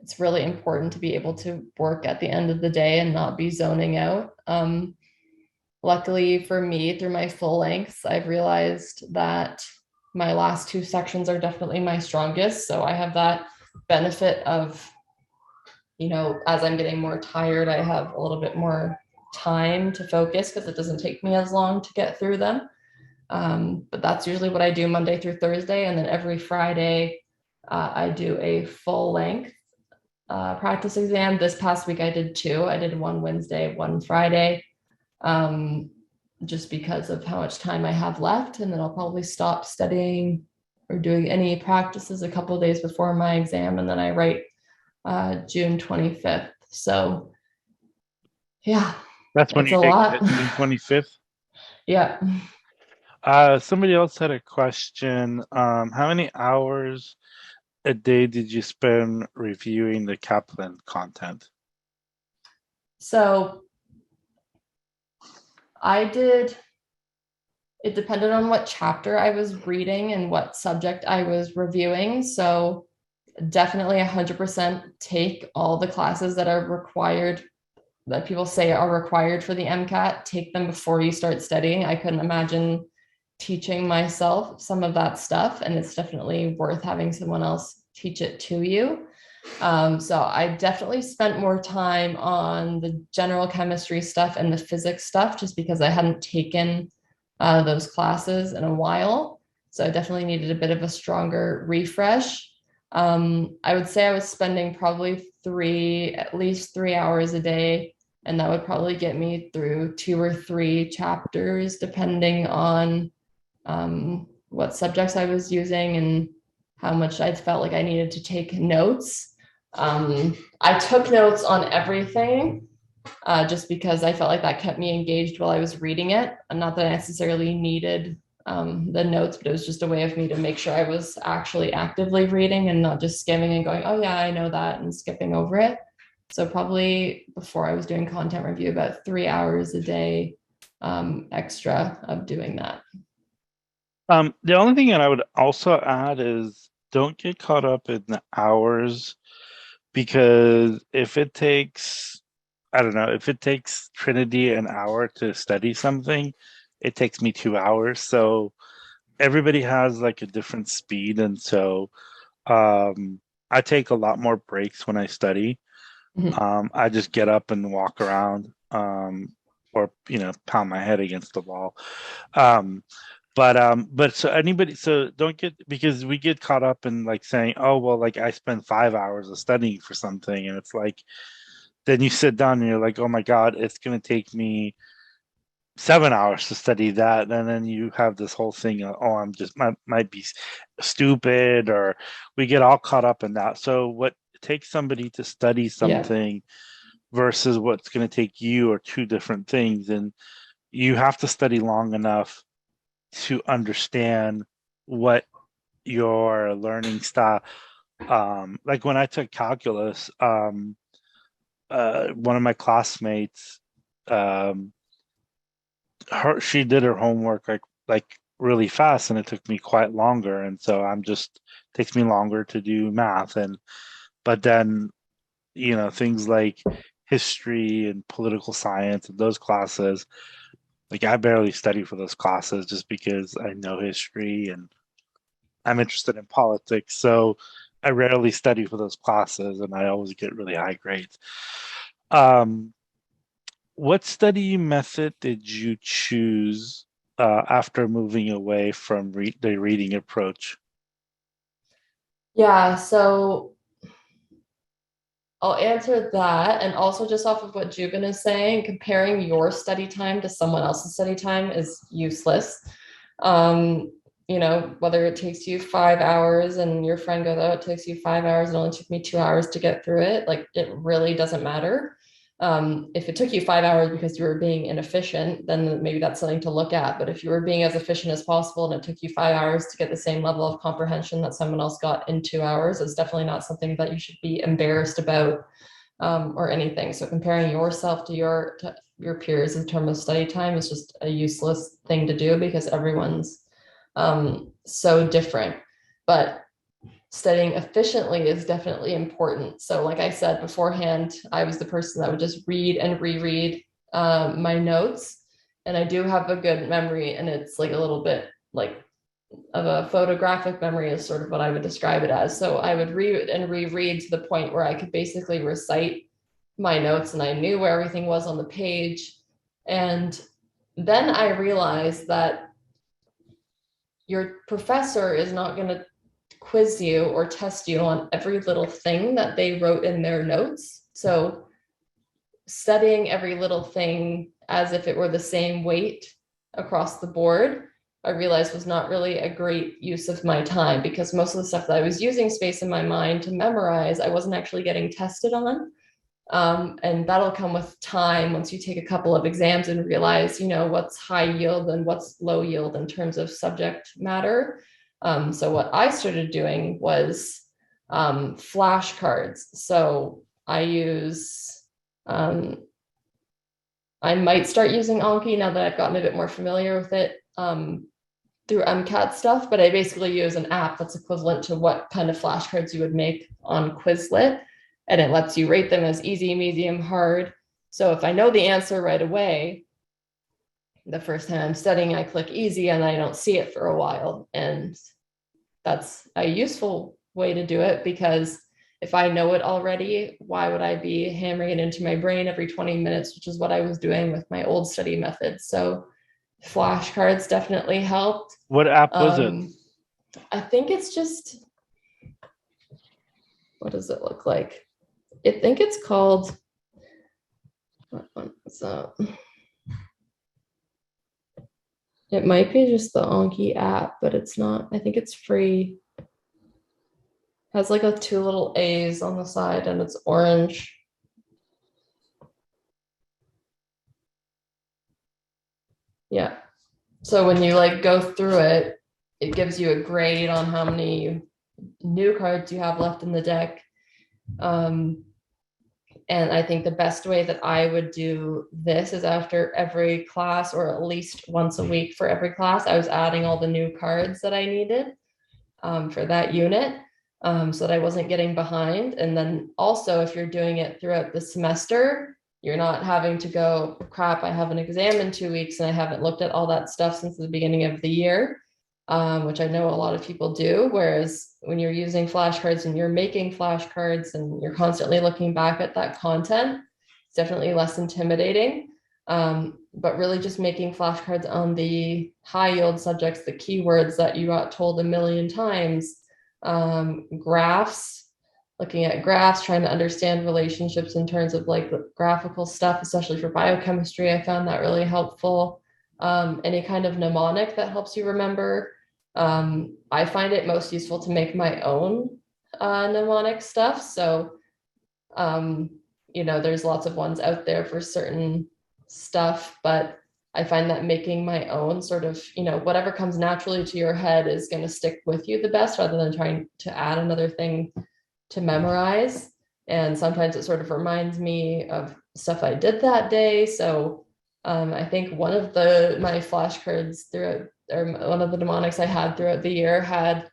it's really important to be able to work at the end of the day and not be zoning out. Luckily for me, through my full lengths, I've realized that my last 2 sections are definitely my strongest. So I have that benefit of, as I'm getting more tired, I have a little bit more time to focus because it doesn't take me as long to get through them. But that's usually what I do Monday through Thursday. And then every Friday, I do a full length practice exam. This past week I did 2. I did one Wednesday, one Friday. just because of how much time I have left. And then I'll probably stop studying or doing any practices a couple of days before my exam. And then I write June 25th. So yeah, That's when it's you a take lot. it, June 25th. Yeah. Somebody else had a question. How many hours a day did you spend reviewing the Kaplan content? So it depended on what chapter I was reading and what subject I was reviewing. So definitely 100% take all the classes that are required, that people say are required for the MCAT, take them before you start studying. I couldn't imagine teaching myself some of that stuff, and it's definitely worth having someone else teach it to you. So I definitely spent more time on the general chemistry stuff and the physics stuff, just because I hadn't taken those classes in a while. So I definitely needed a bit of a stronger refresh. I would say I was spending probably at least 3 hours a day, and that would probably get me through 2 or 3 chapters, depending on what subjects I was using and how much I felt like I needed to take notes. I took notes on everything just because I felt like that kept me engaged while I was reading it. Not that I necessarily needed the notes, but it was just a way of me to make sure I was actually actively reading and not just skimming and going, oh yeah, I know that, and skipping over it. So probably before I was doing content review, about 3 hours a day extra of doing that. The only thing that I would also add is don't get caught up in the hours, because if it takes, I don't know, if it takes Trinity an hour to study something, it takes me 2 hours. So everybody has like a different speed. And so I take a lot more breaks when I study. Mhm. I just get up and walk around, or pound my head against the wall. But so don't get, because we get caught up in like saying, oh well, like I spend 5 hours of studying for something, and it's like, then you sit down and you're like, oh my God, it's gonna take me 7 hours to study that, and then you have this whole thing of, oh, I'm just might be stupid, or we get all caught up in that. So what takes somebody to study Yeah. something versus what's going to take you are two different things, and you have to study long enough to understand what your learning style, like when I took calculus, one of my classmates, um she did her homework like really fast, and it took me quite longer, and so takes me longer to do math. And but then things like history and political science and those classes, like I barely study for those classes just because I know history and I'm interested in politics. So I rarely study for those classes, and I always get really high grades. um What study method did you choose after moving away from the reading approach? Yeah, so I'll answer that. And also, just off of what Jubin is saying, comparing your study time to someone else's study time is useless. Um, whether it takes you 5 hours and your friend goes, oh, it takes you 5 hours, it only took me 2 hours to get through it. Like, it really doesn't matter. If it took you 5 hours because you were being inefficient, then maybe that's something to look at. But if you were being as efficient as possible and it took you 5 hours to get the same level of comprehension that someone else got in 2 hours, it's definitely not something that you should be embarrassed about, or anything. So comparing yourself to your peers in terms of study time is just a useless thing to do, because everyone's so different. But studying efficiently is definitely important. So like I said beforehand, I was the person that would just read and reread my notes. And I do have a good memory, and it's like a little bit like of a photographic memory is sort of what I would describe it as. So I would read and reread to the point where I could basically recite my notes and I knew where everything was on the page. And then I realized that your professor is not going to quiz you or test you on every little thing that they wrote in their notes. So studying every little thing as if it were the same weight across the board, I realized was not really a great use of my time, because most of the stuff that I was using space in my mind to memorize, I wasn't actually getting tested on. And that'll come with time once you take a couple of exams and realize, what's high yield and what's low yield in terms of subject matter. So what I started doing was flashcards. So I might start using Anki now that I've gotten a bit more familiar with it through MCAT stuff, but I basically use an app that's equivalent to what kind of flashcards you would make on Quizlet, and it lets you rate them as easy, medium, hard. So if I know the answer right away, the first time I'm studying, I click easy and I don't see it for a while. And that's a useful way to do it, because if I know it already, why would I be hammering it into my brain every 20 minutes, which is what I was doing with my old study methods. So flashcards definitely helped. What app was it? I think it's just, what does it look like? I think it's called, what one is that? It might be just the Anki app, but it's not. I think it's free. Has like 2 little A's on the side and it's orange. Yeah. So when you go through it, it gives you a grade on how many new cards you have left in the deck. And I think the best way that I would do this is after every class, or at least once a week for every class, I was adding all the new cards that I needed for that unit, so that I wasn't getting behind. And then also, if you're doing it throughout the semester, you're not having to go, crap, I have an exam in 2 weeks and I haven't looked at all that stuff since the beginning of the year, which I know a lot of people do. Whereas when you're using flashcards and you're making flashcards and you're constantly looking back at that content, it's definitely less intimidating. But really just making flashcards on the high yield subjects, the keywords that you got told a million times, graphs, looking at graphs, trying to understand relationships in terms of graphical stuff, especially for biochemistry. I found that really helpful. Any kind of mnemonic that helps you remember. I find it most useful to make my own mnemonic stuff. So, there's lots of ones out there for certain stuff, but I find that making my own sort of, whatever comes naturally to your head is going to stick with you the best, rather than trying to add another thing to memorize. And sometimes it sort of reminds me of stuff I did that day. So I think one of my flashcards throughout, or one of the mnemonics I had throughout the year had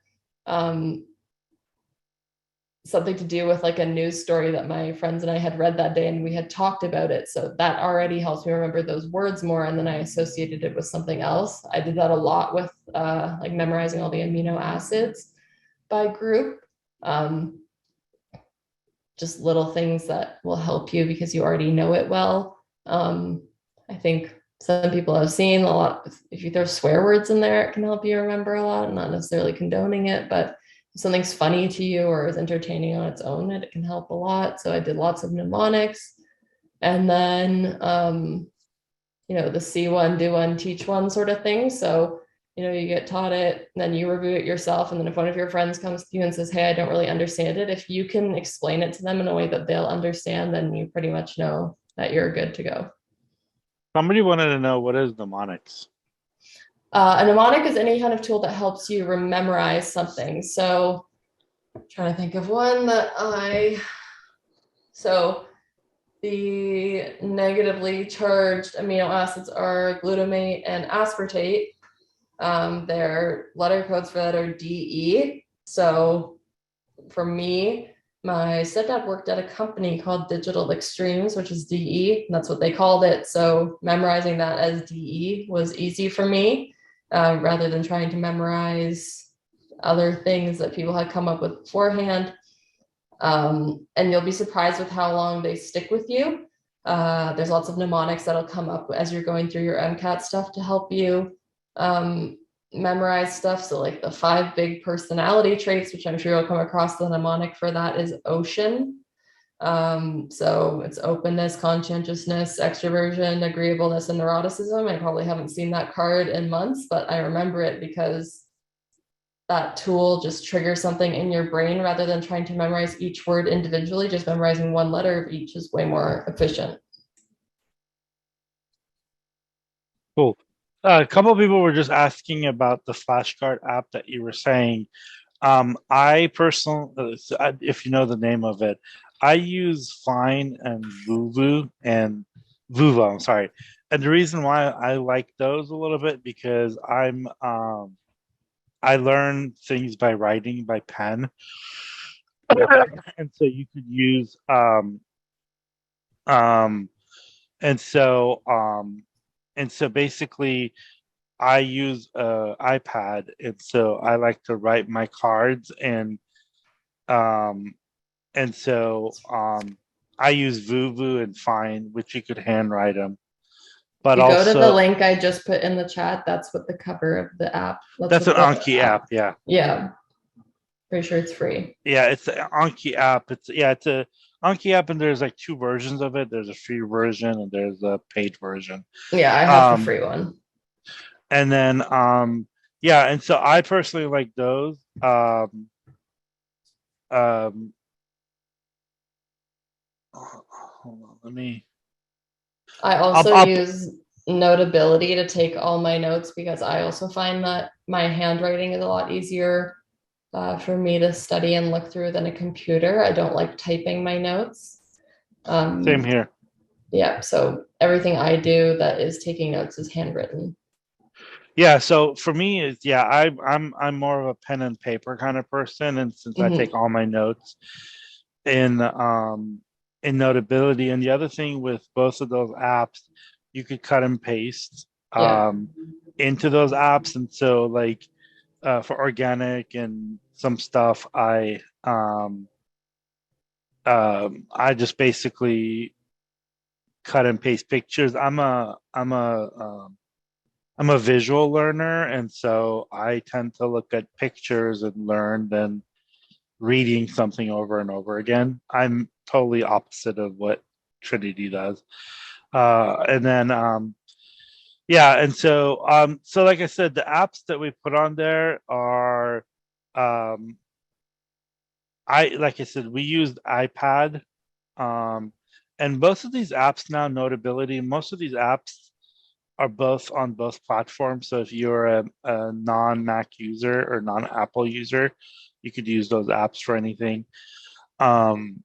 something to do with a news story that my friends and I had read that day, and we had talked about it. So that already helps me remember those words more. And then I associated it with something else. I did that a lot with memorizing all the amino acids by group. Just little things that will help you because you already know it well. I think some people have seen a lot, if you throw swear words in there, it can help you remember a lot. I'm not necessarily condoning it, but if something's funny to you or is entertaining on its own, it can help a lot. So I did lots of mnemonics. And then, the see one, do one, teach one sort of thing. So, you get taught it, and then you review it yourself. And then if one of your friends comes to you and says, hey, I don't really understand it, if you can explain it to them in a way that they'll understand, then you pretty much know that you're good to go. Somebody wanted to know, what is mnemonics? A mnemonic is any kind of tool that helps you memorize something. So I'm trying to think of one so the negatively charged amino acids are glutamate and aspartate. Their letter codes for that are DE. So for me, my stepdad worked at a company called Digital Extremes, which is DE, and that's what they called it. So memorizing that as DE was easy for me, rather than trying to memorize other things that people had come up with beforehand. And you'll be surprised with how long they stick with you. There's lots of mnemonics that'll come up as you're going through your MCAT stuff to help you memorize stuff. So the 5 big personality traits, which I'm sure you'll come across, the mnemonic for that is ocean. So it's openness, conscientiousness, extroversion, agreeableness, and neuroticism. I probably haven't seen that card in months, but I remember it because that tool just triggers something in your brain rather than trying to memorize each word individually. Just memorizing one letter of each is way more efficient. Cool. A couple of people were just asking about the flashcard app that you were saying. I personally, if you know the name of it, I use Fine and Vuvo, I'm sorry. And the reason why I like those a little bit because I learn things by writing by pen. And so you could use um and so um and so basically I use a iPad, and so I like to write my cards, um, and so I use Vuvu and Fine, which you could handwrite them. But You go to the also, link I just put in the chat. That's what the cover of the app. that's an Anki app, yeah. Yeah, pretty sure it's free. Yeah, it's an Anki app. It's a Anki app, and there's like two versions of it. There's a free version and there's a paid version. Yeah, I have the free one. And then yeah, and so I personally like those. Hold on, let me. I also use Notability to take all my notes because I also find that my handwriting is a lot easier for me to study and look through than a computer. I don't like typing my notes. Same here. Yeah, so everything I do that is taking notes is handwritten. Yeah, so for me is I'm more of a pen and paper kind of person, and since I take all my notes in Notability, and the other thing with both of those apps, you could cut and paste into those apps, and so like for organic and some stuff, I just basically cut and paste pictures. I'm a visual learner, and so I tend to look at pictures and learn than reading something over and over again. I'm totally opposite of what Trinity does. And then yeah, and so like I said, the apps that we put on there are like I said, we used iPad. And both of these apps now, Notability, most of these apps are both on both platforms. So if you're a non-Mac user or non-Apple user, you could use those apps for anything. And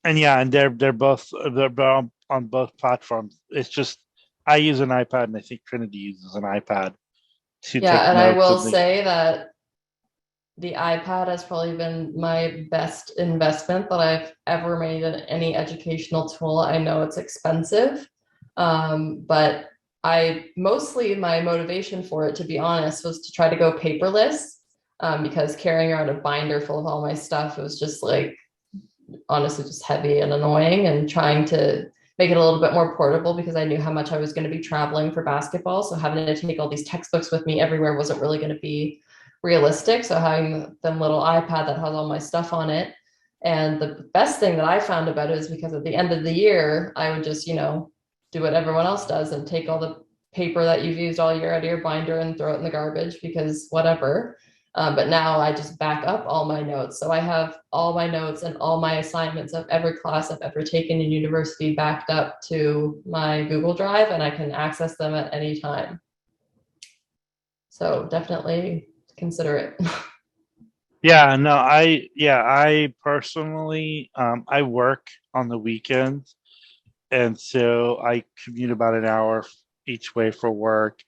yeah, and they're both on both platforms. It's just I use an iPad, and I think Trinity uses an iPad to take notes. Yeah, and I will say that the iPad has probably been my best investment that I've ever made in any educational tool. I know it's expensive, but my motivation for it, to be honest, was to try to go paperless, because carrying around a binder full of all my stuff, it was just like, honestly, just heavy and annoying, and trying to make it a little bit more portable because I knew how much I was going to be traveling for basketball. So having to take all these textbooks with me everywhere wasn't really going to be realistic. So having the little iPad that has all my stuff on it. And the best thing that I found about it is because at the end of the year, I would just, do what everyone else does and take all the paper that you've used all year out of your binder and throw it in the garbage because whatever. But now I just back up all my notes. So I have all my notes and all my assignments of every class I've ever taken in university backed up to my Google Drive, and I can access them at any time. So definitely consider it. Yeah, no, I personally, I work on the weekends, and so I commute about an hour each way for work.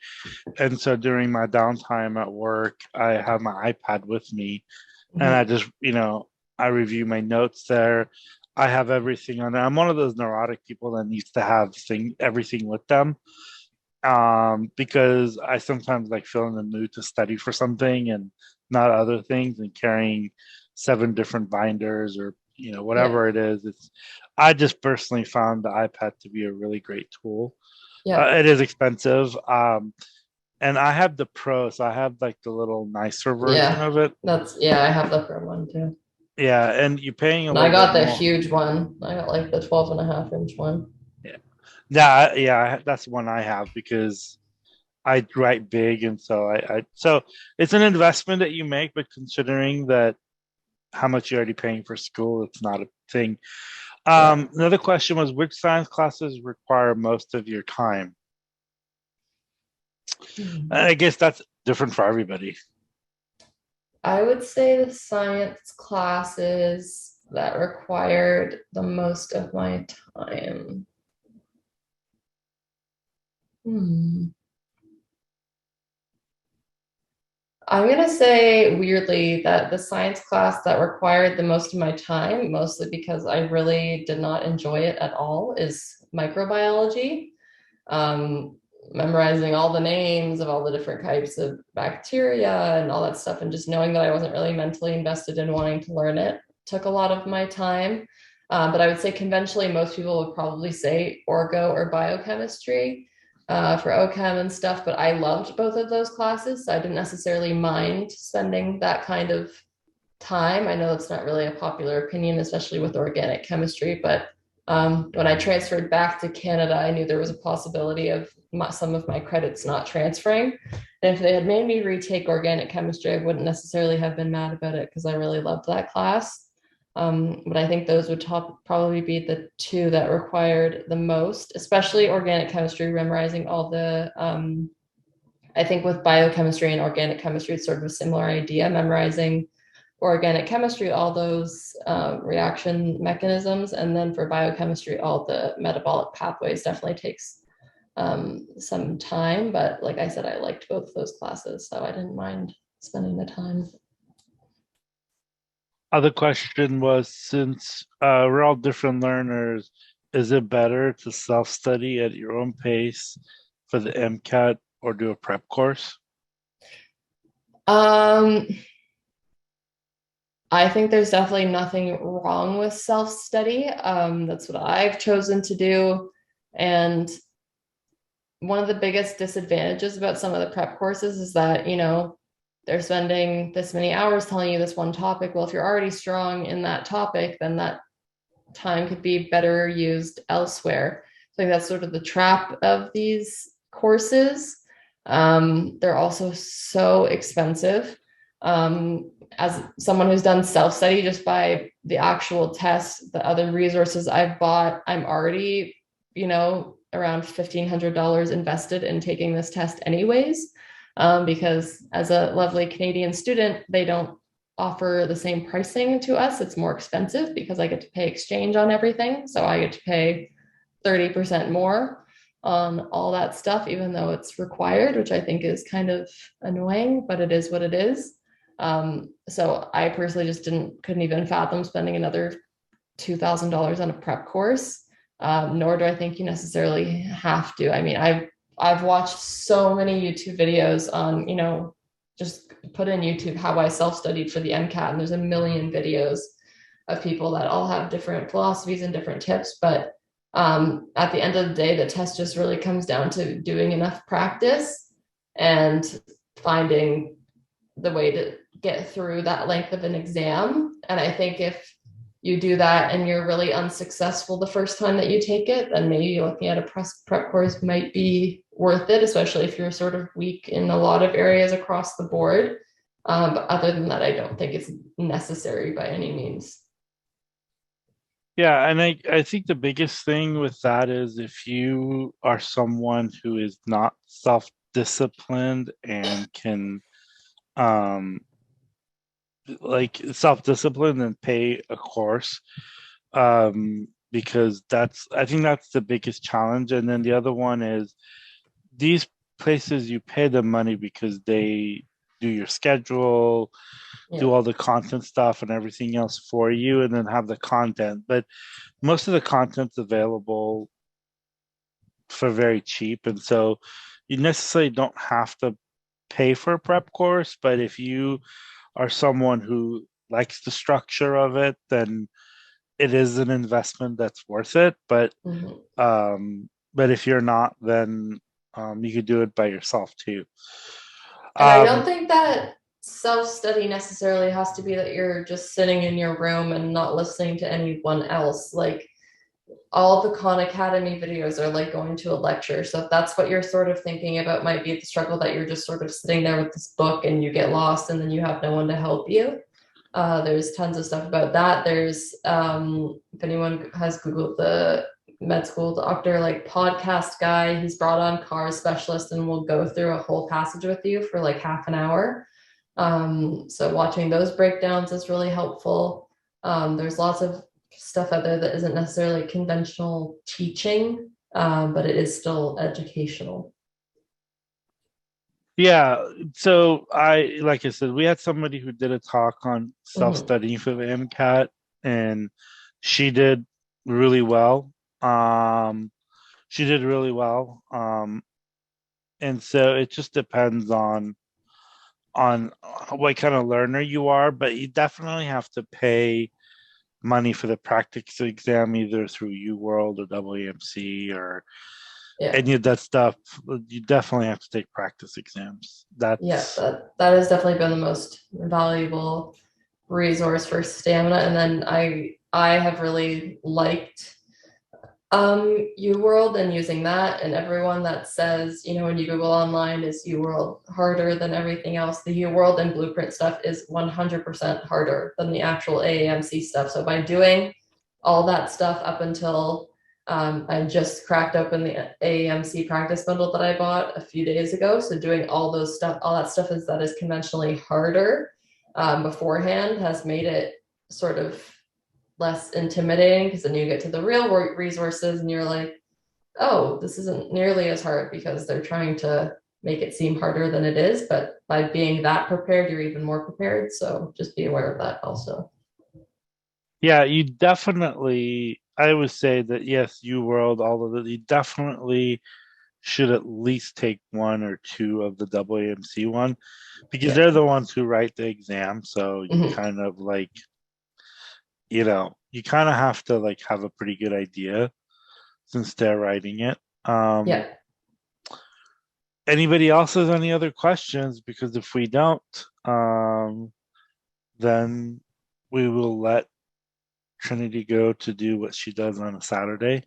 And so during my downtime at work, I have my iPad with me, and I just, I review my notes there. I have everything on there. I'm one of those neurotic people that needs to have everything with them, because I sometimes like feel in the mood to study for something and not other things, and carrying 7 different binders or whatever it is. I just personally found the iPad to be a really great tool. It is expensive, and I have the Pro, so I have like the little nicer version of it. I have the Pro one too. Yeah, and you're paying a And I little got bit the more. huge one. I got like the 12.5-inch one. Yeah, that's one I have because I write big, and so it's an investment that you make, but considering that how much you're already paying for school, it's not a thing. Yeah. Another question was, which science classes require most of your time? I guess that's different for everybody. I would say the science classes that required the most of my time. I'm going to say weirdly that the science class that required the most of my time, mostly because I really did not enjoy it at all, is microbiology. Um, Memorizing all the names of all the different types of bacteria and all that stuff, and just knowing that I wasn't really mentally invested in wanting to learn it took a lot of my time. But I would say conventionally, most people would probably say orgo or biochemistry for OChem and stuff, but I loved both of those classes. So I didn't necessarily mind spending that kind of time. I know it's not really a popular opinion, especially with organic chemistry, but when I transferred back to Canada, I knew there was a possibility of some of my credits not transferring. And if they had made me retake organic chemistry, I wouldn't necessarily have been mad about it because I really loved that class. But I think those would probably be the two that required the most, especially organic chemistry, memorizing all the, I think with biochemistry and organic chemistry, it's sort of a similar idea, memorizing organic chemistry, all those reaction mechanisms. And then for biochemistry, all the metabolic pathways definitely takes some time. But like I said, I liked both of those classes, so I didn't mind spending the time. Other question was, since we're all different learners, is it better to self-study at your own pace for the MCAT or do a prep course? I think there's definitely nothing wrong with self-study. That's what I've chosen to do. And one of the biggest disadvantages about some of the prep courses is that, they're spending this many hours telling you this one topic. Well, if you're already strong in that topic, then that time could be better used elsewhere. So I think that's sort of the trap of these courses. They're also so expensive. As someone who's done self-study, just by the actual test, the other resources I've bought, I'm already, around $1,500 invested in taking this test anyways. Because as a lovely Canadian student, they don't offer the same pricing to us. It's more expensive because I get to pay exchange on everything. So I get to pay 30% more on all that stuff, even though it's required, which I think is kind of annoying, but it is what it is. So I personally just couldn't even fathom spending another $2,000 on a prep course. Nor do I think you necessarily have to. I mean, I've watched so many YouTube videos on, just put in YouTube how I self-studied for the MCAT, and there's a million videos of people that all have different philosophies and different tips. But at the end of the day, the test just really comes down to doing enough practice and finding the way to get through that length of an exam. And I think if you do that and you're really unsuccessful the first time that you take it, then maybe looking at a prep course might be worth it, especially if you're sort of weak in a lot of areas across the board. But other than that, I don't think it's necessary by any means. Yeah, and I think the biggest thing with that is if you are someone who is not self-disciplined and can like self-discipline and pay a course, because I think that's the biggest challenge. And then the other one is these places, you pay them money because they do your schedule, do all the content stuff and everything else for you, and then have the content. But most of the content's available for very cheap, and so you necessarily don't have to pay for a prep course. But if you are someone who likes the structure of it, then it is an investment that's worth it. But if you're not, then you could do it by yourself too. And I don't think that self-study necessarily has to be that you're just sitting in your room and not listening to anyone else. Like all the Khan Academy videos are like going to a lecture. So if that's what you're sort of thinking about, might be the struggle that you're just sort of sitting there with this book and you get lost and then you have no one to help you. There's tons of stuff about that. There's, if anyone has Googled the med school doctor, like podcast guy, he's brought on car specialist and will go through a whole passage with you for like half an hour. So watching those breakdowns is really helpful. There's lots of stuff out there that isn't necessarily conventional teaching, but it is still educational. Yeah, so like I said, we had somebody who did a talk on self-studying for the MCAT, and she did really well. And so it just depends on what kind of learner you are, but you definitely have to pay money for the practice exam, either through UWorld or WMC or any of that stuff. You definitely have to take practice exams. That has definitely been the most valuable resource for stamina. And then I have really liked UWorld and using that, and everyone that says, you know, when you Google online, is UWorld harder than everything else? The UWorld and Blueprint stuff is 100% harder than the actual AAMC stuff. So by doing all that stuff up until I just cracked open the AAMC practice bundle that I bought a few days ago. So doing all that stuff that is conventionally harder beforehand has made it sort of less intimidating, because then you get to the real resources and you're like, oh, this isn't nearly as hard, because they're trying to make it seem harder than it is. But by being that prepared, you're even more prepared. So just be aware of that also. Yeah, you definitely, I would say that yes, UWorld, all of it, you definitely should at least take one or two of the WMC one, because they're the ones who write the exam. So you kind of like, you know, you kind of have to like have a pretty good idea since they're writing it. Anybody else has any other questions? Because if we don't, then we will let Trinity go to do what she does on a Saturday.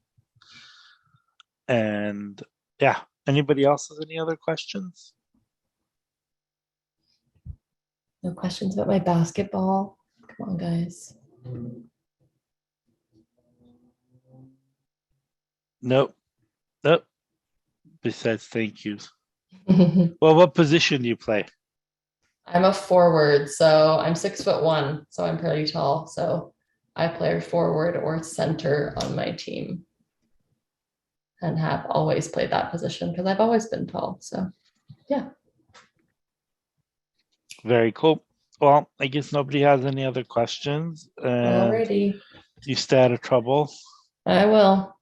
And yeah, anybody else has any other questions? No questions about my basketball? Come on, guys. Nope. Besides thank yous. Well, what position do you play? I'm a forward, so I'm 6'1", so I'm pretty tall. So I play forward or center on my team, and have always played that position because I've always been tall. So yeah. Very cool. Well, I guess nobody has any other questions. Alrighty. You stay out of trouble. I will.